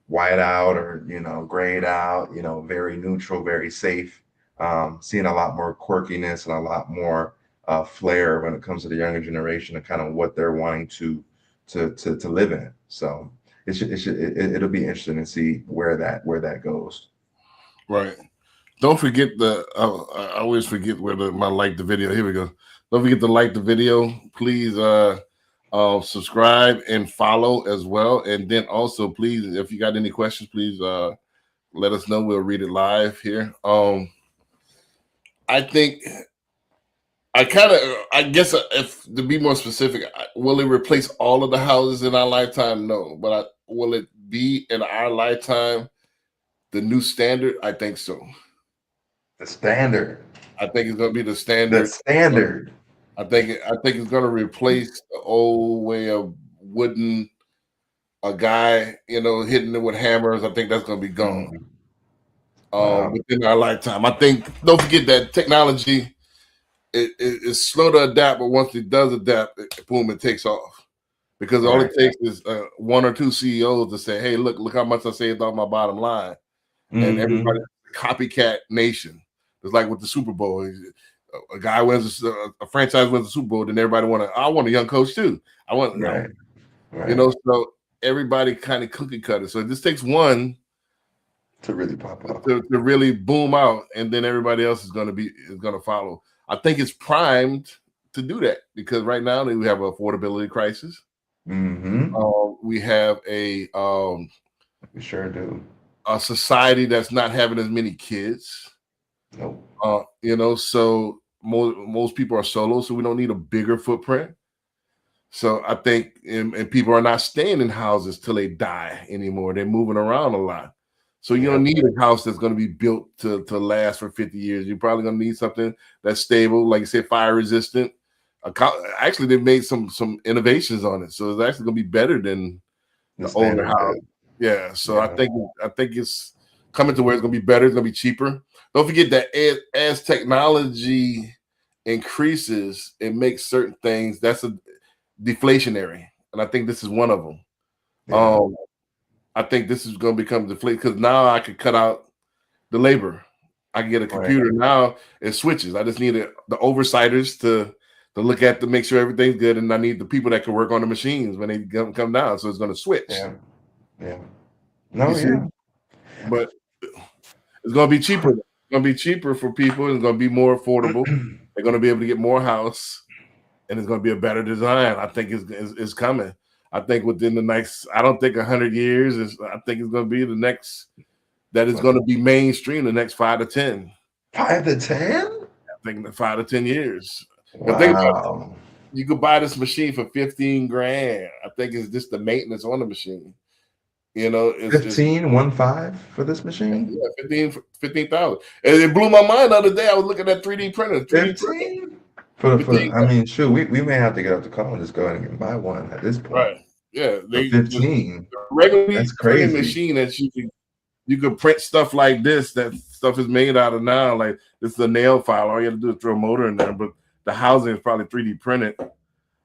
white out or, grayed out, very neutral, very safe. Seeing a lot more quirkiness and a lot more flair when it comes to the younger generation and kind of what they're wanting to live in. So it'll be interesting to see where that goes. Right. Don't forget I always forget where my like the video. Here we go. Don't forget to like the video. Please subscribe and follow as well. And then also, please, if you got any questions, please let us know. We'll read it live here. I think I guess if to be more specific, will it replace all of the houses in our lifetime? No, but will it be in our lifetime the new standard? I think so. The standard. I think it's going to be the standard. The standard. I think it's going to replace the old way of wooden, a guy, hitting it with hammers. I think that's going to be gone within our lifetime. I think, don't forget that technology is slow to adapt, but once it does adapt, boom, it takes off. Because all it takes is one or two CEOs to say, hey, look how much I saved off my bottom line. And everybody's a copycat nation. It's like with the Super Bowl. A guy wins, a franchise wins the Super Bowl, then everybody I want a young coach too. I want, right. So everybody kind of cookie cutter. So it just takes one to really pop up, to really boom out, and then everybody else is going to follow. I think it's primed to do that because right now we have an affordability crisis. We have we sure do. A society that's not having as many kids. Nope. So most people are solo, so we don't need a bigger footprint. So I think, and people are not staying in houses till they die anymore. They're moving around a lot. So you don't need a house that's going to be built to last for 50 years. You're probably going to need something that's stable, like you said, fire resistant. Actually, they've made some innovations on it, so it's actually going to be better than the older house. Yeah, so I think it's coming to where it's going to be better. It's going to be cheaper. Don't forget that as technology increases, it makes certain things that's a deflationary, and I think this is one of them. Yeah. I think this is going to become deflated because now I could cut out the labor. I can get a computer now. It switches. I just need the oversighters to look at to make sure everything's good, and I need the people that can work on the machines when they come down. So it's going to switch. Yeah. No, but it's going to be cheaper. It's going to be cheaper for people. It's going to be more affordable. They're going to be able to get more house, and it's going to be a better design. I think it's coming. I think within the next, I don't think 100 years I think it's going to be the next that is going to be mainstream the next 5 to 10. 5 to 10? I think the 5 to 10 years. Wow. Think about it. You could buy this machine for $15,000. I think it's just the maintenance on the machine. It's 15 for this machine. Yeah, 15,000. And it blew my mind the other day. I was looking at 3D printers. 15? I mean, shoot, we may have to get up the call and just go ahead and buy one at this point. Right. Yeah. 15. That's crazy. Machine that you could print stuff like this. That stuff is made out of now. Like this is a nail file. All you have to do is throw a motor in there. But the housing is probably 3D printed.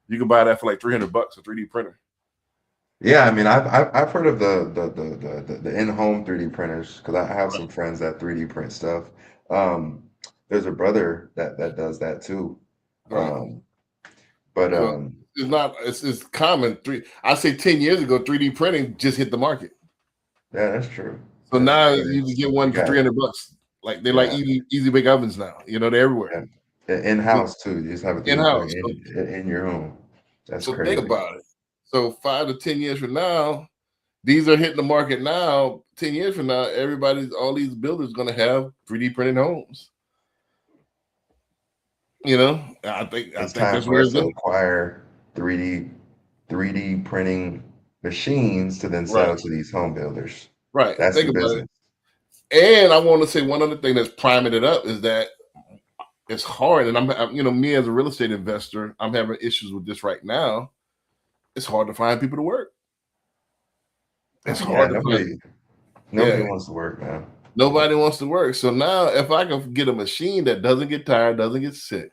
You can buy that for like $300 a 3D printer. Yeah, I mean, I've heard of the in-home 3D printers because I have some friends that 3D print stuff. There's a brother that does that too. It's common. I say 10 years ago, 3D printing just hit the market. Yeah, that's true. So now you can get one for $300. Like they're like easy bake ovens now. They're everywhere. Yeah. In-house too. You just have it in-house in your home. That's so crazy. Think about it. So 5 to 10 years from now, these are hitting the market now. 10 years from now, all these builders are going to have 3D printed homes. I think it's time for us to acquire 3D printing machines to then sell to these home builders. Right. That's think the about business. It. And I want to say one other thing that's priming it up is that it's hard. And I'm me as a real estate investor, I'm having issues with this right now. It's hard to find people to work. It's hard to find. Nobody wants to work, man. Nobody wants to work. So now if I can get a machine that doesn't get tired, doesn't get sick,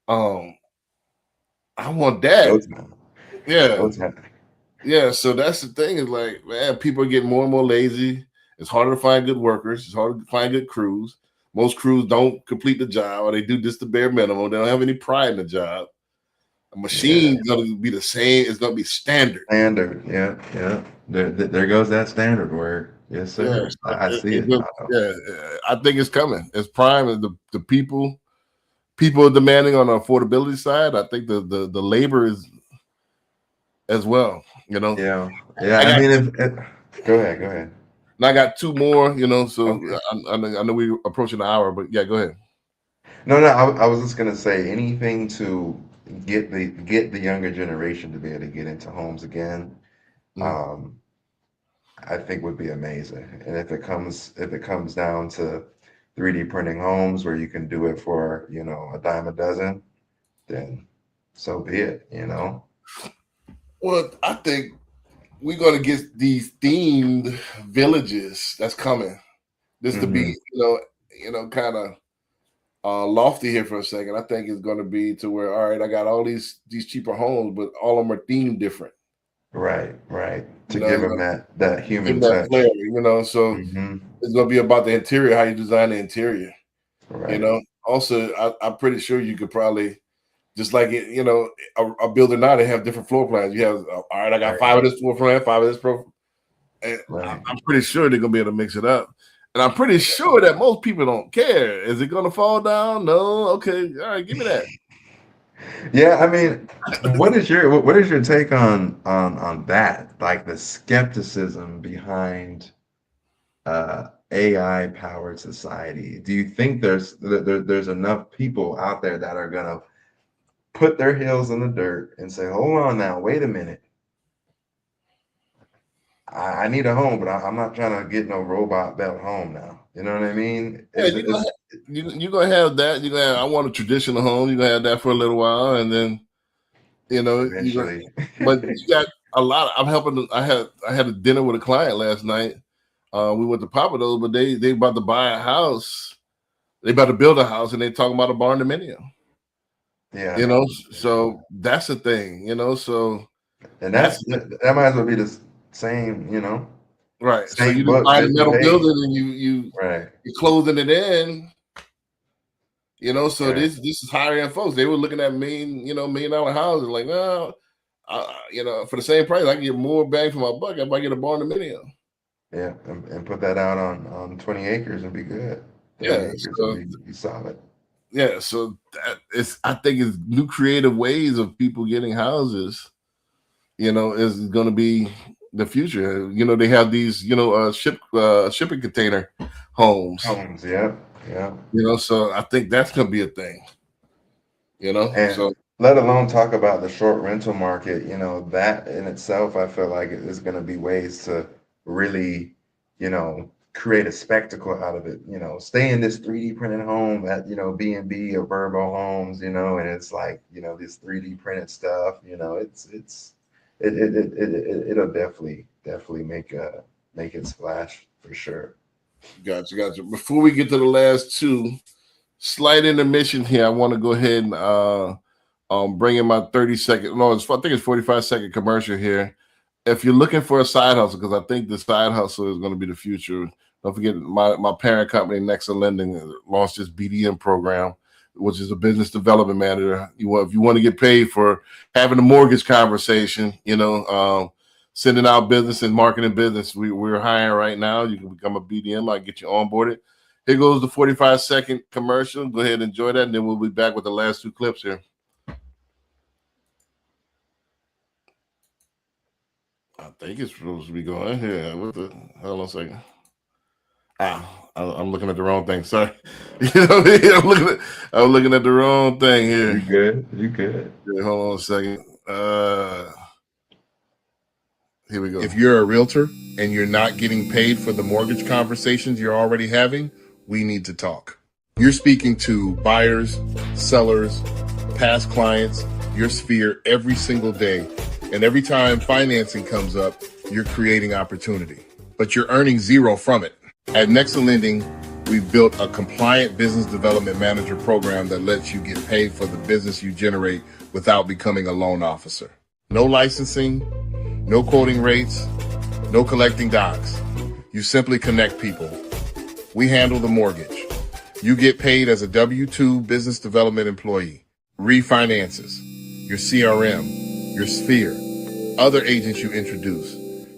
I want that. Yeah. What's happening? Yeah. So that's the thing is like, man, people are getting more and more lazy. It's harder to find good workers. It's harder to find good crews. Most crews don't complete the job, or they do just the bare minimum. They don't have any pride in the job. A machine is going to be the same. It's going to be standard. Standard. Yeah. Yeah. There goes that standard word. Yes, Yeah. sir. I see it. I think it's coming. It's prime. And the people are demanding on the affordability side. I think the labor is as well. You know. Yeah. Yeah. I mean, go ahead. Go ahead. And I got two more. You know. So Okay. I know we're approaching the hour, but yeah, go ahead. No, no. I was just gonna say anything to get the younger generation to be able to get into homes again. Um, I think would be amazing. And if it comes down to 3D printing homes where you can do it for, a dime a dozen, then so be it, Well, I think we're going to get these themed villages that's coming. This to be, kind of lofty here for a second. I think it's going to be to where, all right, I got all these cheaper homes, but all of them are themed different. Right. To give them that human touch. Flair, so Mhm. it's going to be about the interior, how you design the interior. Right. Also, I'm pretty sure you could probably, just like it, a builder now, they have different floor plans. You have, all right, I got 5 of this floor plan, 5 of this pro. And I'm pretty sure they're going to be able to mix it up. And I'm pretty sure that most people don't care. Is it going to fall down? No. Okay. All right. Give me that. Yeah, I mean, what is your take on that? Like the skepticism behind AI powered society. Do you think there's enough people out there that are gonna put their heels in the dirt and say, hold on now, wait a minute. I need a home, but I'm not trying to get no robot built home now. You know what I mean? Yeah, you're gonna have that. You're gonna have, I want a traditional home. You're gonna have that for a little while, and then eventually. But you got a lot. I had a dinner with a client last night. We went to Papados, but they about to buy a house. They about to build a house, and they talking about a barn dominium. Yeah. So that's the thing. So and that might as well be the same. Right. So Same you book, buy a metal different page. building, and you're closing it in. So Right. this is higher end folks. They were looking at $1 million houses, like, no, for the same price, I can get more bang for my buck if I get a barn dominium. Yeah, and put that out on 20 acres and be good. 30 Yeah, acres and be solid. Yeah, so I think it's new creative ways of people getting houses. Is going to be the future. They have these, shipping container homes. Homes, yeah. So I think that's going to be a thing. And so let alone talk about the short rental market. That in itself, I feel like is going to be ways to really, create a spectacle out of it. Stay in this 3D printed home at B&B or Verbo Homes. And it's like this 3D printed stuff. It'll definitely make it splash for sure. Gotcha. Before we get to the last two, slight intermission here. I want to go ahead and bring in my 30-second. No, I think it's 45-second commercial here. If you're looking for a side hustle, because I think the side hustle is going to be the future. Don't forget my parent company, Nexa Lending, launched this BDM program, which is a business development manager. If you want to get paid for having a mortgage conversation, sending out business and marketing business, we're hiring right now. You can become a BDM. I'll get you onboarded. Here goes the 45-second commercial. Go ahead and enjoy that, and then we'll be back with the last two clips here. I think it's supposed to be going here. What the hell? On a second. I'm looking at the wrong thing. Sorry. I'm looking at the wrong thing here. You good. Yeah, hold on a second. Here we go. If you're a realtor and you're not getting paid for the mortgage conversations you're already having, we need to talk. You're speaking to buyers, sellers, past clients, your sphere every single day. And every time financing comes up, you're creating opportunity, but you're earning zero from it. At Nexa Lending, we've built a compliant business development manager program that lets you get paid for the business you generate without becoming a loan officer. No licensing, no quoting rates, no collecting docs. You simply connect people. We handle the mortgage. You get paid as a W-2 business development employee. Refinances, your CRM, your Sphere, other agents you introduce.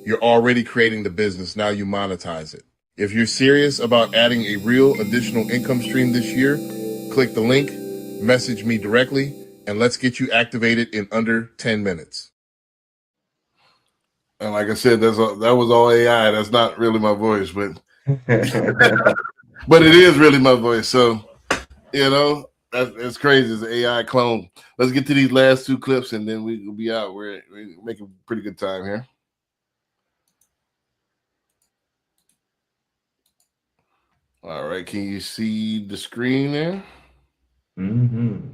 You're already creating the business, now you monetize it. If you're serious about adding a real additional income stream this year, click the link, message me directly, and let's get you activated in under 10 minutes. And like I said, that was all AI. That's not really my voice, but but it is really my voice. So, that's crazy. It's an AI clone. Let's get to these last two clips, and then we'll be out. We're making pretty good time here. All right. Can you see the screen there? Mm-hmm.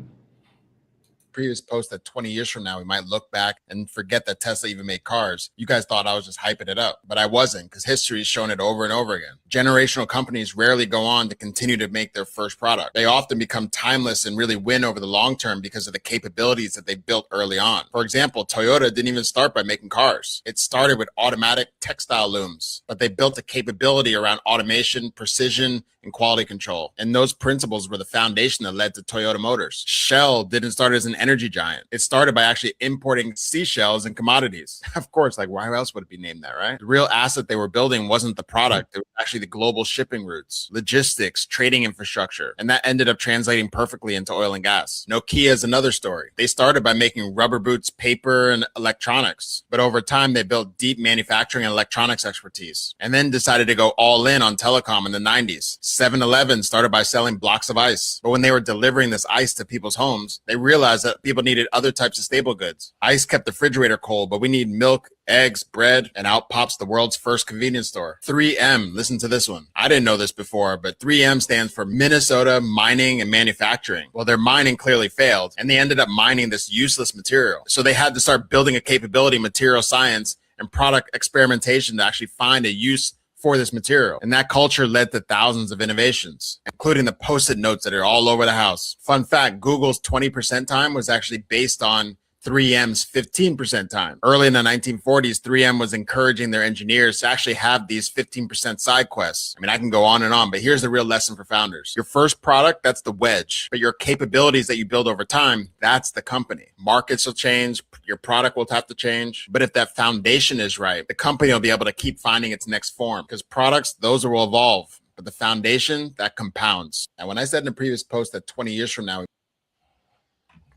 Previous post that 20 years from now, we might look back and forget that Tesla even made cars. You guys thought I was just hyping it up, but I wasn't, because history has shown it over and over again. Generational companies rarely go on to continue to make their first product. They often become timeless and really win over the long term because of the capabilities that they built early on. For example, Toyota didn't even start by making cars. It started with automatic textile looms, but they built a capability around automation, precision, and quality control. And those principles were the foundation that led to Toyota Motors. Shell didn't start as an energy giant. It started by actually importing seashells and commodities. Of course, like why else would it be named that, right? The real asset they were building wasn't the product. It was actually the global shipping routes, logistics, trading infrastructure. And that ended up translating perfectly into oil and gas. Nokia is another story. They started by making rubber boots, paper, and electronics. But over time, they built deep manufacturing and electronics expertise, and then decided to go all in on telecom in the 90s. 7-Eleven started by selling blocks of ice. But when they were delivering this ice to people's homes, they realized that people needed other types of staple goods. Ice kept the refrigerator cold, but we need milk, eggs, bread, and out pops the world's first convenience store. 3M, listen to this one. I didn't know this before, but 3M stands for Minnesota Mining and Manufacturing. Well, their mining clearly failed, and they ended up mining this useless material. So they had to start building a capability in material science and product experimentation to actually find a use for this material. And that culture led to thousands of innovations, including the Post-it notes that are all over the house. Fun fact, Google's 20% time was actually based on 3M's 15% time. Early in the 1940s, 3M was encouraging their engineers to actually have these 15% side quests. I mean, I can go on and on, but here's the real lesson for founders. Your first product, that's the wedge, but your capabilities that you build over time, that's the company. Markets will change, your product will have to change, but if that foundation is right, the company will be able to keep finding its next form, because products, those will evolve, but the foundation, that compounds. And when I said in the previous post that 20 years from now,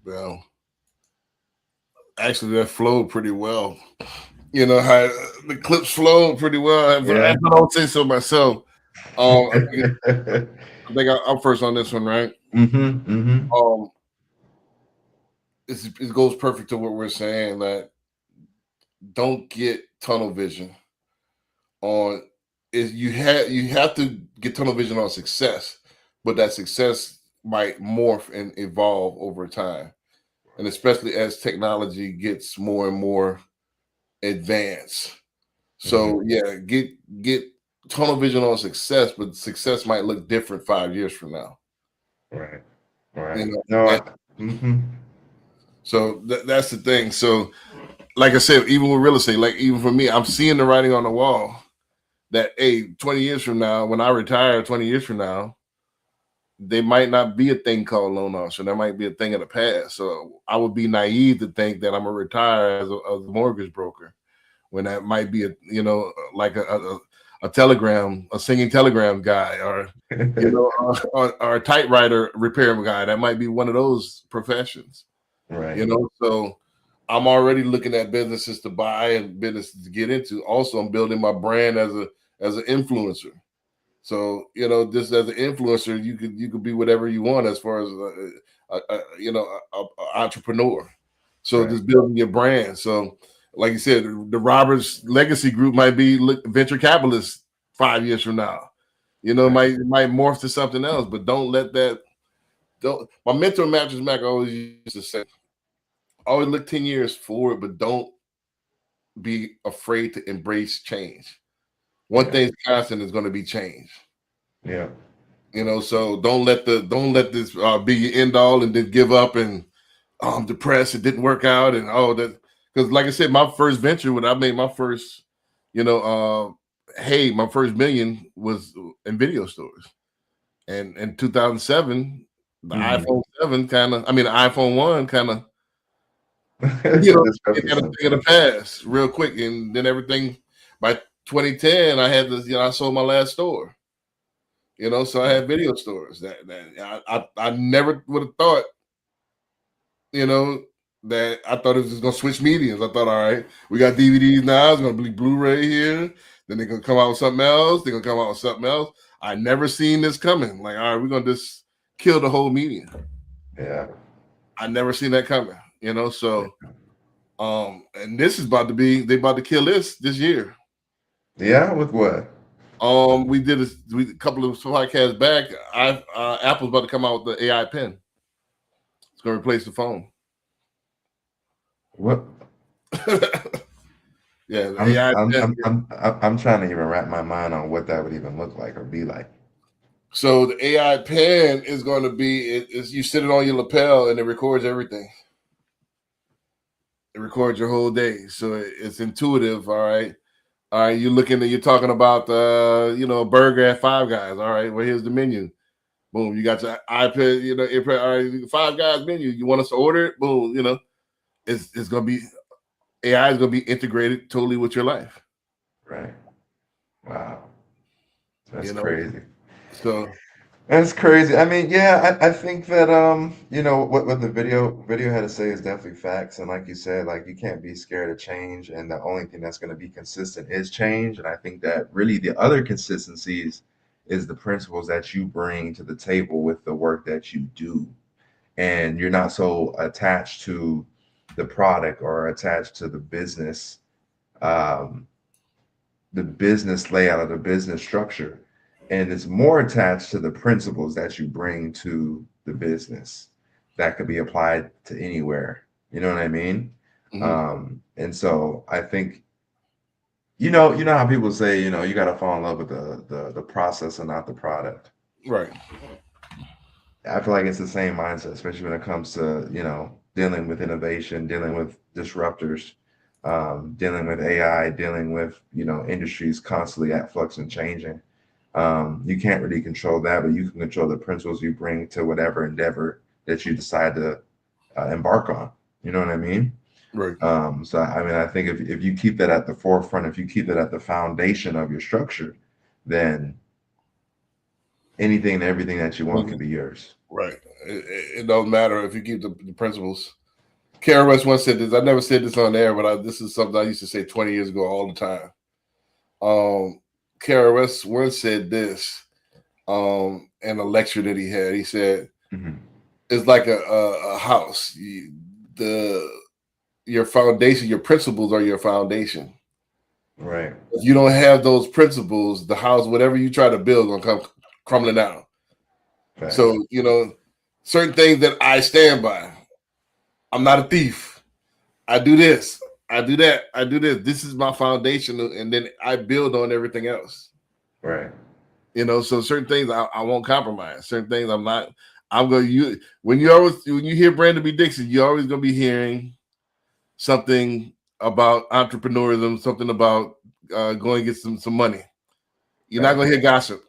Well, actually, that flowed pretty well. You know how the clips flowed pretty well. Yeah. I don't say so myself. I think I'm first on this one, right? Mm-hmm. Mm-hmm. It goes perfect to what we're saying, that don't get tunnel vision on is you have to get tunnel vision on success, but that success might morph and evolve over time. And especially as technology gets more and more advanced. So yeah, get tunnel vision on success, but success might look different 5 years from now. Right. Right. You know, so that's the thing. So like I said, even with real estate, like even for me, I'm seeing the writing on the wall that, hey, 20 years from now, when I retire 20 years from now, there might not be a thing called loan officer. There might be a thing of the past. So I would be naive to think that I'm gonna retire as a mortgage broker, when that might be like a telegram, a singing telegram guy, or or a typewriter repair guy. That might be one of those professions. Right. So I'm already looking at businesses to buy and businesses to get into. Also, I'm building my brand as an influencer. So, just as an influencer, you could be whatever you want as far as an entrepreneur. So Right. just building your brand. So, like you said, the Roberts Legacy Group might be venture capitalists 5 years from now. Right. Might morph to something else. But don't let that. My mentor, Mattress Mac, always used to say, always look 10 years forward, but don't be afraid to embrace change. One thing's constant is going to be change. Yeah. So don't let this be your end all and then give up and I'm depressed. It didn't work out. And that, Because like I said, my first venture when I made my first, my first million was in video stores. And in 2007, the iPhone 7 the iPhone 1 kind of, it had a thing of the past real quick. And then everything by 2010, I had this, I sold my last store. So I had video stores that I never would have thought, that I thought it was just gonna switch mediums. I thought, all right, we got DVDs now, it's gonna be Blu-ray here, then they're gonna come out with something else, they're gonna come out with something else. I never seen this coming. Like, all right, we're gonna just kill the whole medium. Yeah. I never seen that coming, so and this is about to be, they about to kill this year. Yeah, with what? We did a couple of podcasts back. Apple's about to come out with the AI pen. It's gonna replace the phone. What? Yeah, I'm trying to even wrap my mind on what that would even look like or be like. So the AI pen is going to be, you sit it on your lapel and it records everything. It records your whole day, so it's intuitive. All right. You're talking about a burger at Five Guys. All right, well, here's the menu. Boom, you got your iPad. All right, Five Guys menu. You want us to order it? Boom, it's gonna be, AI is gonna be integrated totally with your life. Right. Wow. That's crazy. So that's crazy. I mean, yeah, I think that what the video had to say is definitely facts. And like you said, like you can't be scared of change, and the only thing that's going to be consistent is change. And I think that really the other consistencies is the principles that you bring to the table with the work that you do. And you're not so attached to the product or attached to the business layout of the business structure. And it's more attached to the principles that you bring to the business that could be applied to anywhere. You know what I mean? Mm-hmm. And so I think, you know how people say, you got to fall in love with the process and not the product. Right. I feel like it's the same mindset, especially when it comes to, dealing with innovation, dealing with disruptors, dealing with AI, dealing with, industries constantly at flux and changing. You can't really control that, but you can control the principles you bring to whatever endeavor that you decide to embark on. You know what I mean? Right. So, I mean, I think if you keep that at the forefront, if you keep that at the foundation of your structure, then anything and everything that you want can be yours. Right. It don't matter if you keep the principles. KRS once said this. I never said this on air, but this is something I used to say 20 years ago all the time. KRS once said this in a lecture that he had. He said, it's like a house. Your foundation, your principles are your foundation. Right. If you don't have those principles, the house, whatever you try to build, gonna come crumbling down. Right. So, certain things that I stand by. I'm not a thief. I do this. I do that. I do this. This is my foundation, and then I build on everything else. Right. So certain things I won't compromise. Certain things I'm not. I'm going to. When you hear Brandon B. Dixon, you're always going to be hearing something about entrepreneurism, something about going to get some money. You're not going to hear gossip.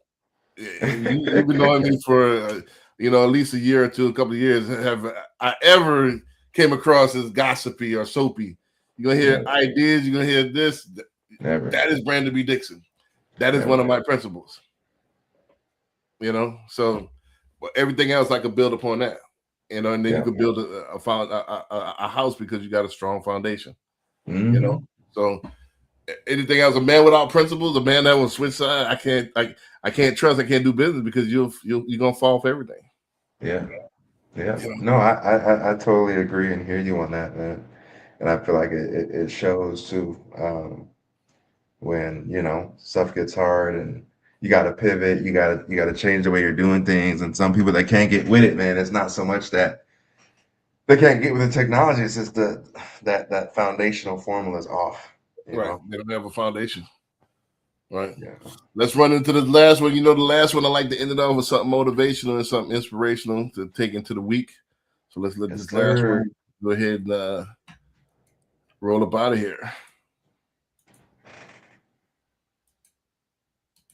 You've been knowing me for at least a year or two, a couple of years. Have I ever came across as gossipy or soapy? You're gonna hear ideas. You're gonna hear this. Never. That is Brandon B. Dixon. That is one of my principles. So everything else I could build upon that. And then you could build a house because you got a strong foundation. So anything else, a man without principles, a man that will switch side, I can't trust. I can't do business because you're gonna fall for everything. Yeah. No, I totally agree and hear you on that, man. And I feel like it shows too, when stuff gets hard and you got to pivot, you got to change the way you're doing things. And some people that can't get with it, man, it's not so much that they can't get with the technology; it's just that foundational formula is off. Right, they don't have a foundation. Right. Yeah. Let's run into the last one. The last one I like to end it off with something motivational and something inspirational to take into the week. So let's let this last one go ahead and roll up out of here.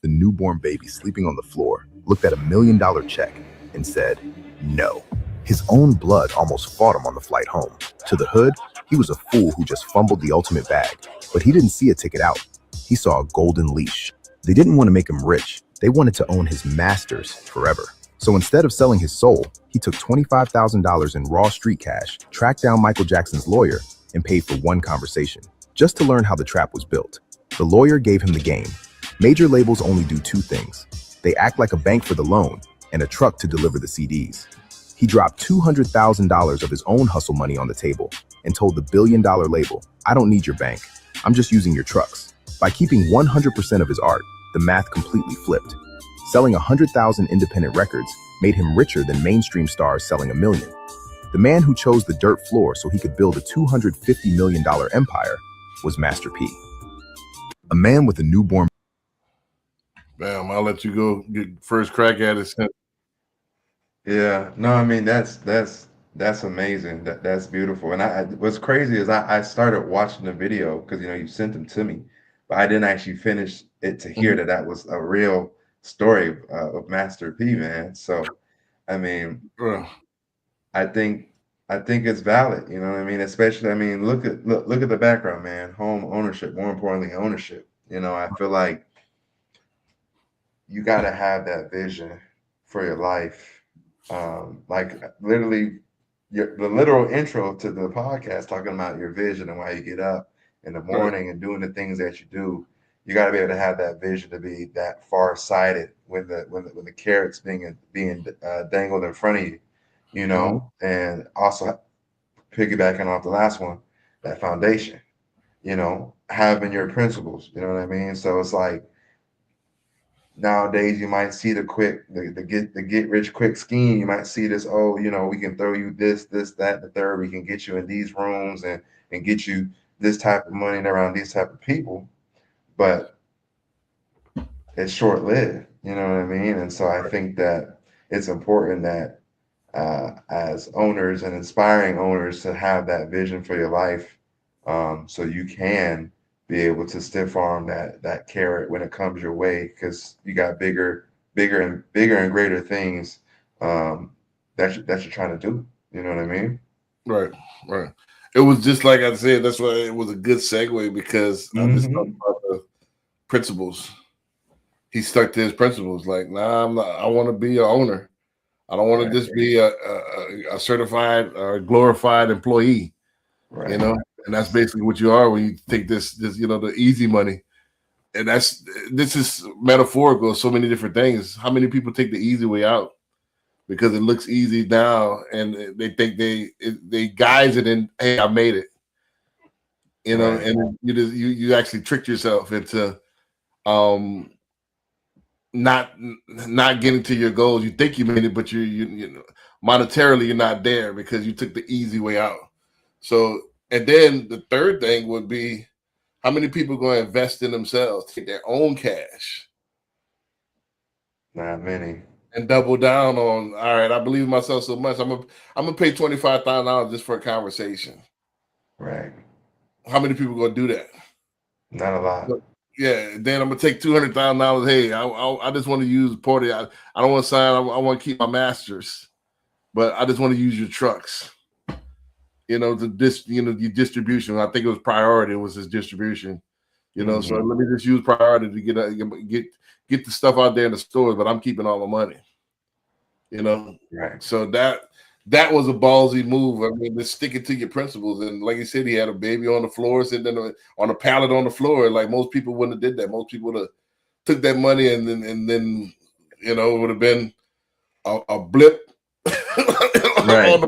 The newborn baby sleeping on the floor looked at $1 million check and said, no. His own blood almost fought him on the flight home. To the hood, he was a fool who just fumbled the ultimate bag, but he didn't see a ticket out. He saw a golden leash. They didn't want to make him rich. They wanted to own his masters forever. So instead of selling his soul, he took $25,000 in raw street cash, tracked down Michael Jackson's lawyer, and paid for one conversation, just to learn how the trap was built. The lawyer gave him the game. Major labels only do two things. They act like a bank for the loan and a truck to deliver the CDs. He dropped $200,000 of his own hustle money on the table and told the billion-dollar label, I don't need your bank. I'm just using your trucks. By keeping 100% of his art, the math completely flipped. Selling 100,000 independent records made him richer than mainstream stars selling 1 million. The man who chose the dirt floor so he could build a $250 million empire was Master P. A man with a newborn. Bam, I'll let you go get first crack at it. Yeah, no, I mean that's amazing. That's beautiful. And what's crazy is I started watching the video because you sent them to me, but I didn't actually finish it to hear that was a real story of Master P, man. So, I mean, I think it's valid. You know what I mean? Especially, I mean, look at the background, man. Home ownership, more importantly, ownership. I feel like you got to have that vision for your life. Like literally the literal intro to the podcast talking about your vision and why you get up in the morning and doing the things that you do. You got to be able to have that vision to be that far sighted when the carrots being dangled in front of you, and also piggybacking off the last one, that foundation, having your principles, you know what I mean? So it's like, nowadays, you might see the get rich quick scheme. You might see this, we can throw you this, that, the third. We can get you in these rooms and get you this type of money and around these type of people. But it's short lived, you know what I mean? And so I think that it's important that as owners and inspiring owners to have that vision for your life, so you can be able to stiff arm that carrot when it comes your way, because you got bigger and greater things that you're trying to do. You know what I mean? Right. It was just like I said. That's why it was a good segue, because I just talked about the principles. He stuck to his principles. Like, nah, I'm not. I want to be an owner. I don't want to just be a certified or glorified employee. Right. And that's basically what you are when you take this the easy money. And this is metaphorical, so many different things. How many people take the easy way out because it looks easy now, and they think they guise it in, hey, I made it. And you actually tricked yourself into not getting to your goals. You think you made it, but you monetarily you're not there because you took the easy way out. So, and then the third thing would be, how many people are going to invest in themselves, take their own cash? Not many. And double down on, all right, I believe in myself so much, I'm gonna pay $25,000 just for a conversation. Right. How many people are going to do that? Not a lot. Yeah, then I'm gonna take $200,000. Hey, I just want to use Porty. I don't want to sign. I want to keep my masters, but I just want to use your trucks. Your distribution. I think it was priority. It was his distribution. So let me just use priority to get the stuff out there in the stores, but I'm keeping all the money. Right. So that was a ballsy move. I mean, just sticking to your principles. And like you said, he had a baby on the floor, sitting on a pallet on the floor. Like, most people wouldn't have did that. Most people would have took that money and then it would have been a blip. Right.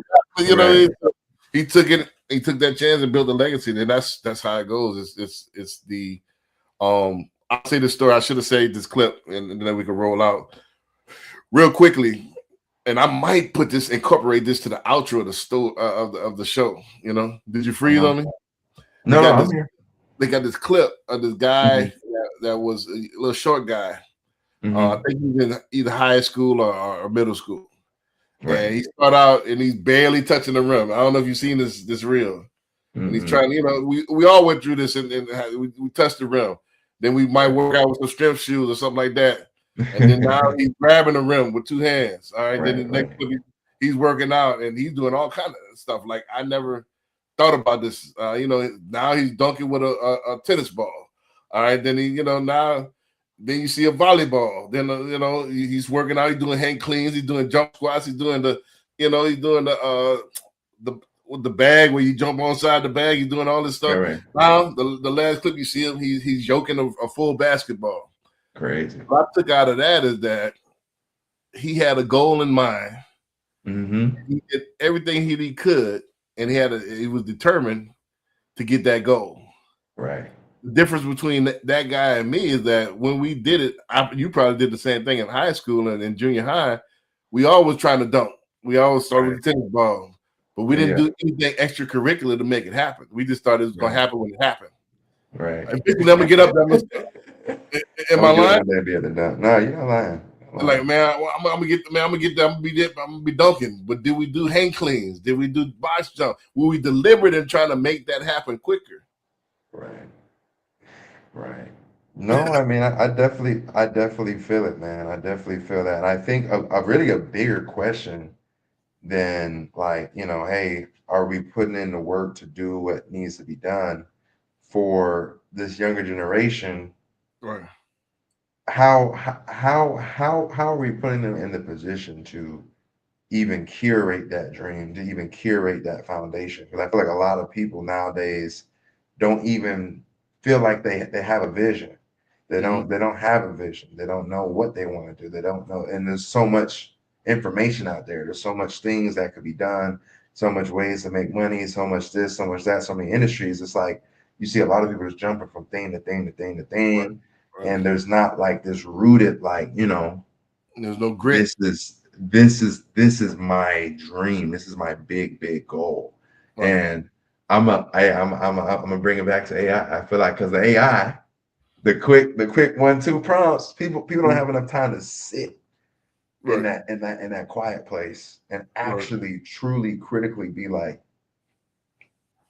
He took it. He took that chance and built a legacy. And that's how it goes. It's the I'll say this story. I should have saved this clip, and then we can roll out real quickly. And I might incorporate this to the outro of the show. Did you freeze on me? No, I'm here. They got this clip of this guy that was a little short guy. I think he was in either high school or middle school. Right. And he started out and he's barely touching the rim. I don't know if you've seen this reel. And he's trying, we all went through this and we touched the rim. Then we might work out with some strength shoes or something like that. And then now he's grabbing the rim with two hands. All right. Then the next clip, he's working out and he's doing all kind of stuff. Like I never thought about this. Now he's dunking with a tennis ball. All right. Then now then you see a volleyball. Then he's working out. He's doing hand cleans. He's doing jump squats. He's doing the with the bag where you jump on side the bag. He's doing all this stuff. Right. Now the last clip you see him, he's yoking a full basketball. Crazy. What I took out of that is that he had a goal in mind. He did everything he could, and he was determined to get that goal. Right. The difference between that guy and me is that when we did it, you probably did the same thing in high school and in junior high. We always trying to dunk. We always started with the tennis ball. But we didn't do anything extracurricular to make it happen. We just thought it was going to happen when it happened. Right. Eventually, I'm going to get up there. Am I lying? No, you're not lying. Like, man, I'm gonna get there. I'm gonna be dunking. But did we do hand cleans? Did we do box jump? Were we deliberate in trying to make that happen quicker? Right. No, I mean, I definitely feel it, man. I definitely feel that. And I think a really bigger question than like, hey, are we putting in the work to do what needs to be done for this younger generation? Right. How are we putting them in the position to even curate that dream, to even curate that foundation? Because I feel like a lot of people nowadays don't even feel like they have a vision. They don't have a vision. They don't know what they want to do. They don't know. And there's so much information out there. There's so much things that could be done, so much ways to make money, so much this, so much that, so many industries. It's like you see a lot of people just jumping from thing to thing to thing to thing. Right. And there's not like this rooted, like, there's no grit. This is my dream. This is my big goal. Right. And I'm gonna bring it back to AI. I feel like because the AI, the quick 1-2 prompts, people don't have enough time to sit in that quiet place and actually truly critically be like,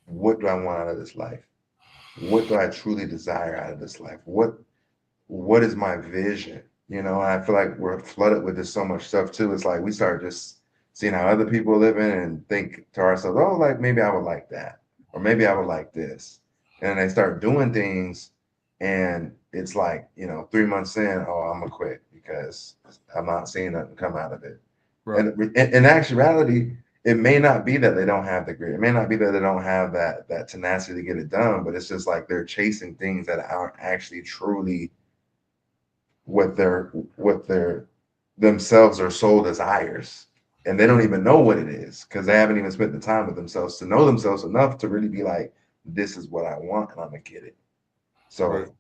what do I want out of this life? What do I truly desire out of this life? What is my vision? And I feel like we're flooded with this so much stuff too. It's like we start just seeing how other people are living and think to ourselves, oh, like maybe I would like that, or maybe I would like this. And then they start doing things and it's like, 3 months in, oh, I'm gonna quit because I'm not seeing nothing come out of it. Right. And in actuality, it may not be that they don't have the grit. It may not be that they don't have that tenacity to get it done, but it's just like they're chasing things that aren't actually truly what their themselves or soul desires. And they don't even know what it is because they haven't even spent the time with themselves to know themselves enough to really be like, this is what I want and I'm gonna get it. So,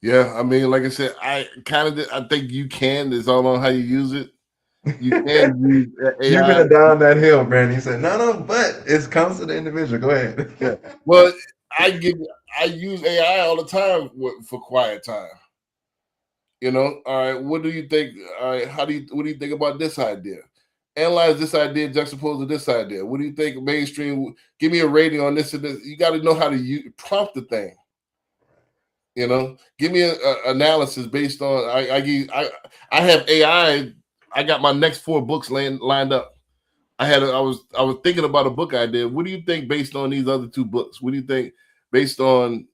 Yeah, I mean, like I said, I think you can. It's all on how you use it. You can use AI. You've been down that hill, Brandon. He said, no, but it comes to the individual. Go ahead. Yeah. Well, I use AI all the time for quiet time. All right, what do you think? All right, what do you think about this idea? Analyze this idea juxtaposed to this idea. What do you think mainstream? Give me a rating on this and this. You got to know how to prompt the thing. Give me an analysis based on. I have AI. I got my next 4 books lined up. I was thinking about a book idea. What do you think based on these other 2 books? What do you think based on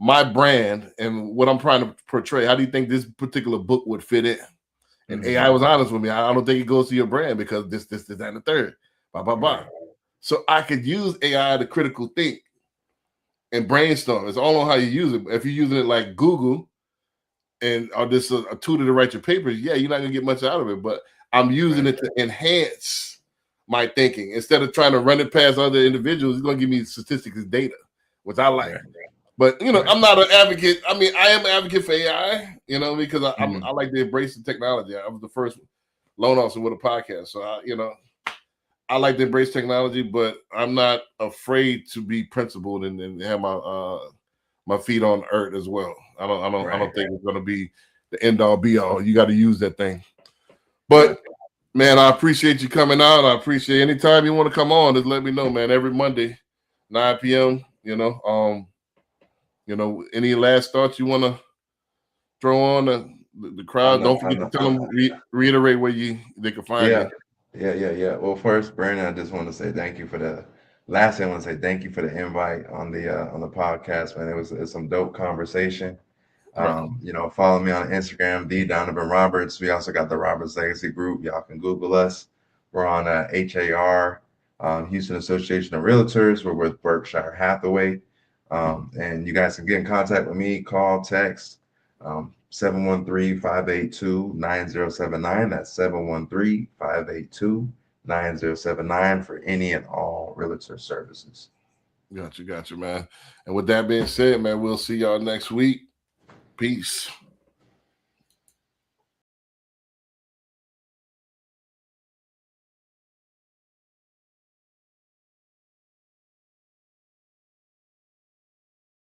my brand and what I'm trying to portray? How do you think this particular book would fit in? And AI was honest with me. I don't think it goes to your brand because this, that, and the third. Blah, blah, blah. So I could use AI to critical think and brainstorm. It's all on how you use it. If you're using it like Google or just a tutor to write your papers, yeah, you're not going to get much out of it. But I'm using it to enhance my thinking. Instead of trying to run it past other individuals, it's going to give me statistics and data, which I like. But, I'm not an advocate. I mean, I am an advocate for AI, because I like to embrace the technology. I was the first loan officer with a podcast. So, I like to embrace technology, but I'm not afraid to be principled and have my feet on earth as well. I don't think it's going to be the end all be all. You got to use that thing. But Man, I appreciate you coming out. I appreciate anytime you want to come on, just let me know, man. Every Monday, 9 p.m. Any last thoughts you want to throw on the crowd? Don't forget to tell them, reiterate where they can find you. Yeah. Well, first, Brandon, I just want to say thank you for the last thing. I want to say thank you for the invite on the podcast, man. It was some dope conversation. Follow me on Instagram, the Donovan Roberts. We also got the Roberts Legacy Group. Y'all can Google us. We're on HAR, Houston Association of Realtors. We're with Berkshire Hathaway. And you guys can get in contact with me, call, text, 713-582-9079. That's 713-582-9079 for any and all realtor services. Gotcha, man. And with that being said, man, we'll see y'all next week. Peace.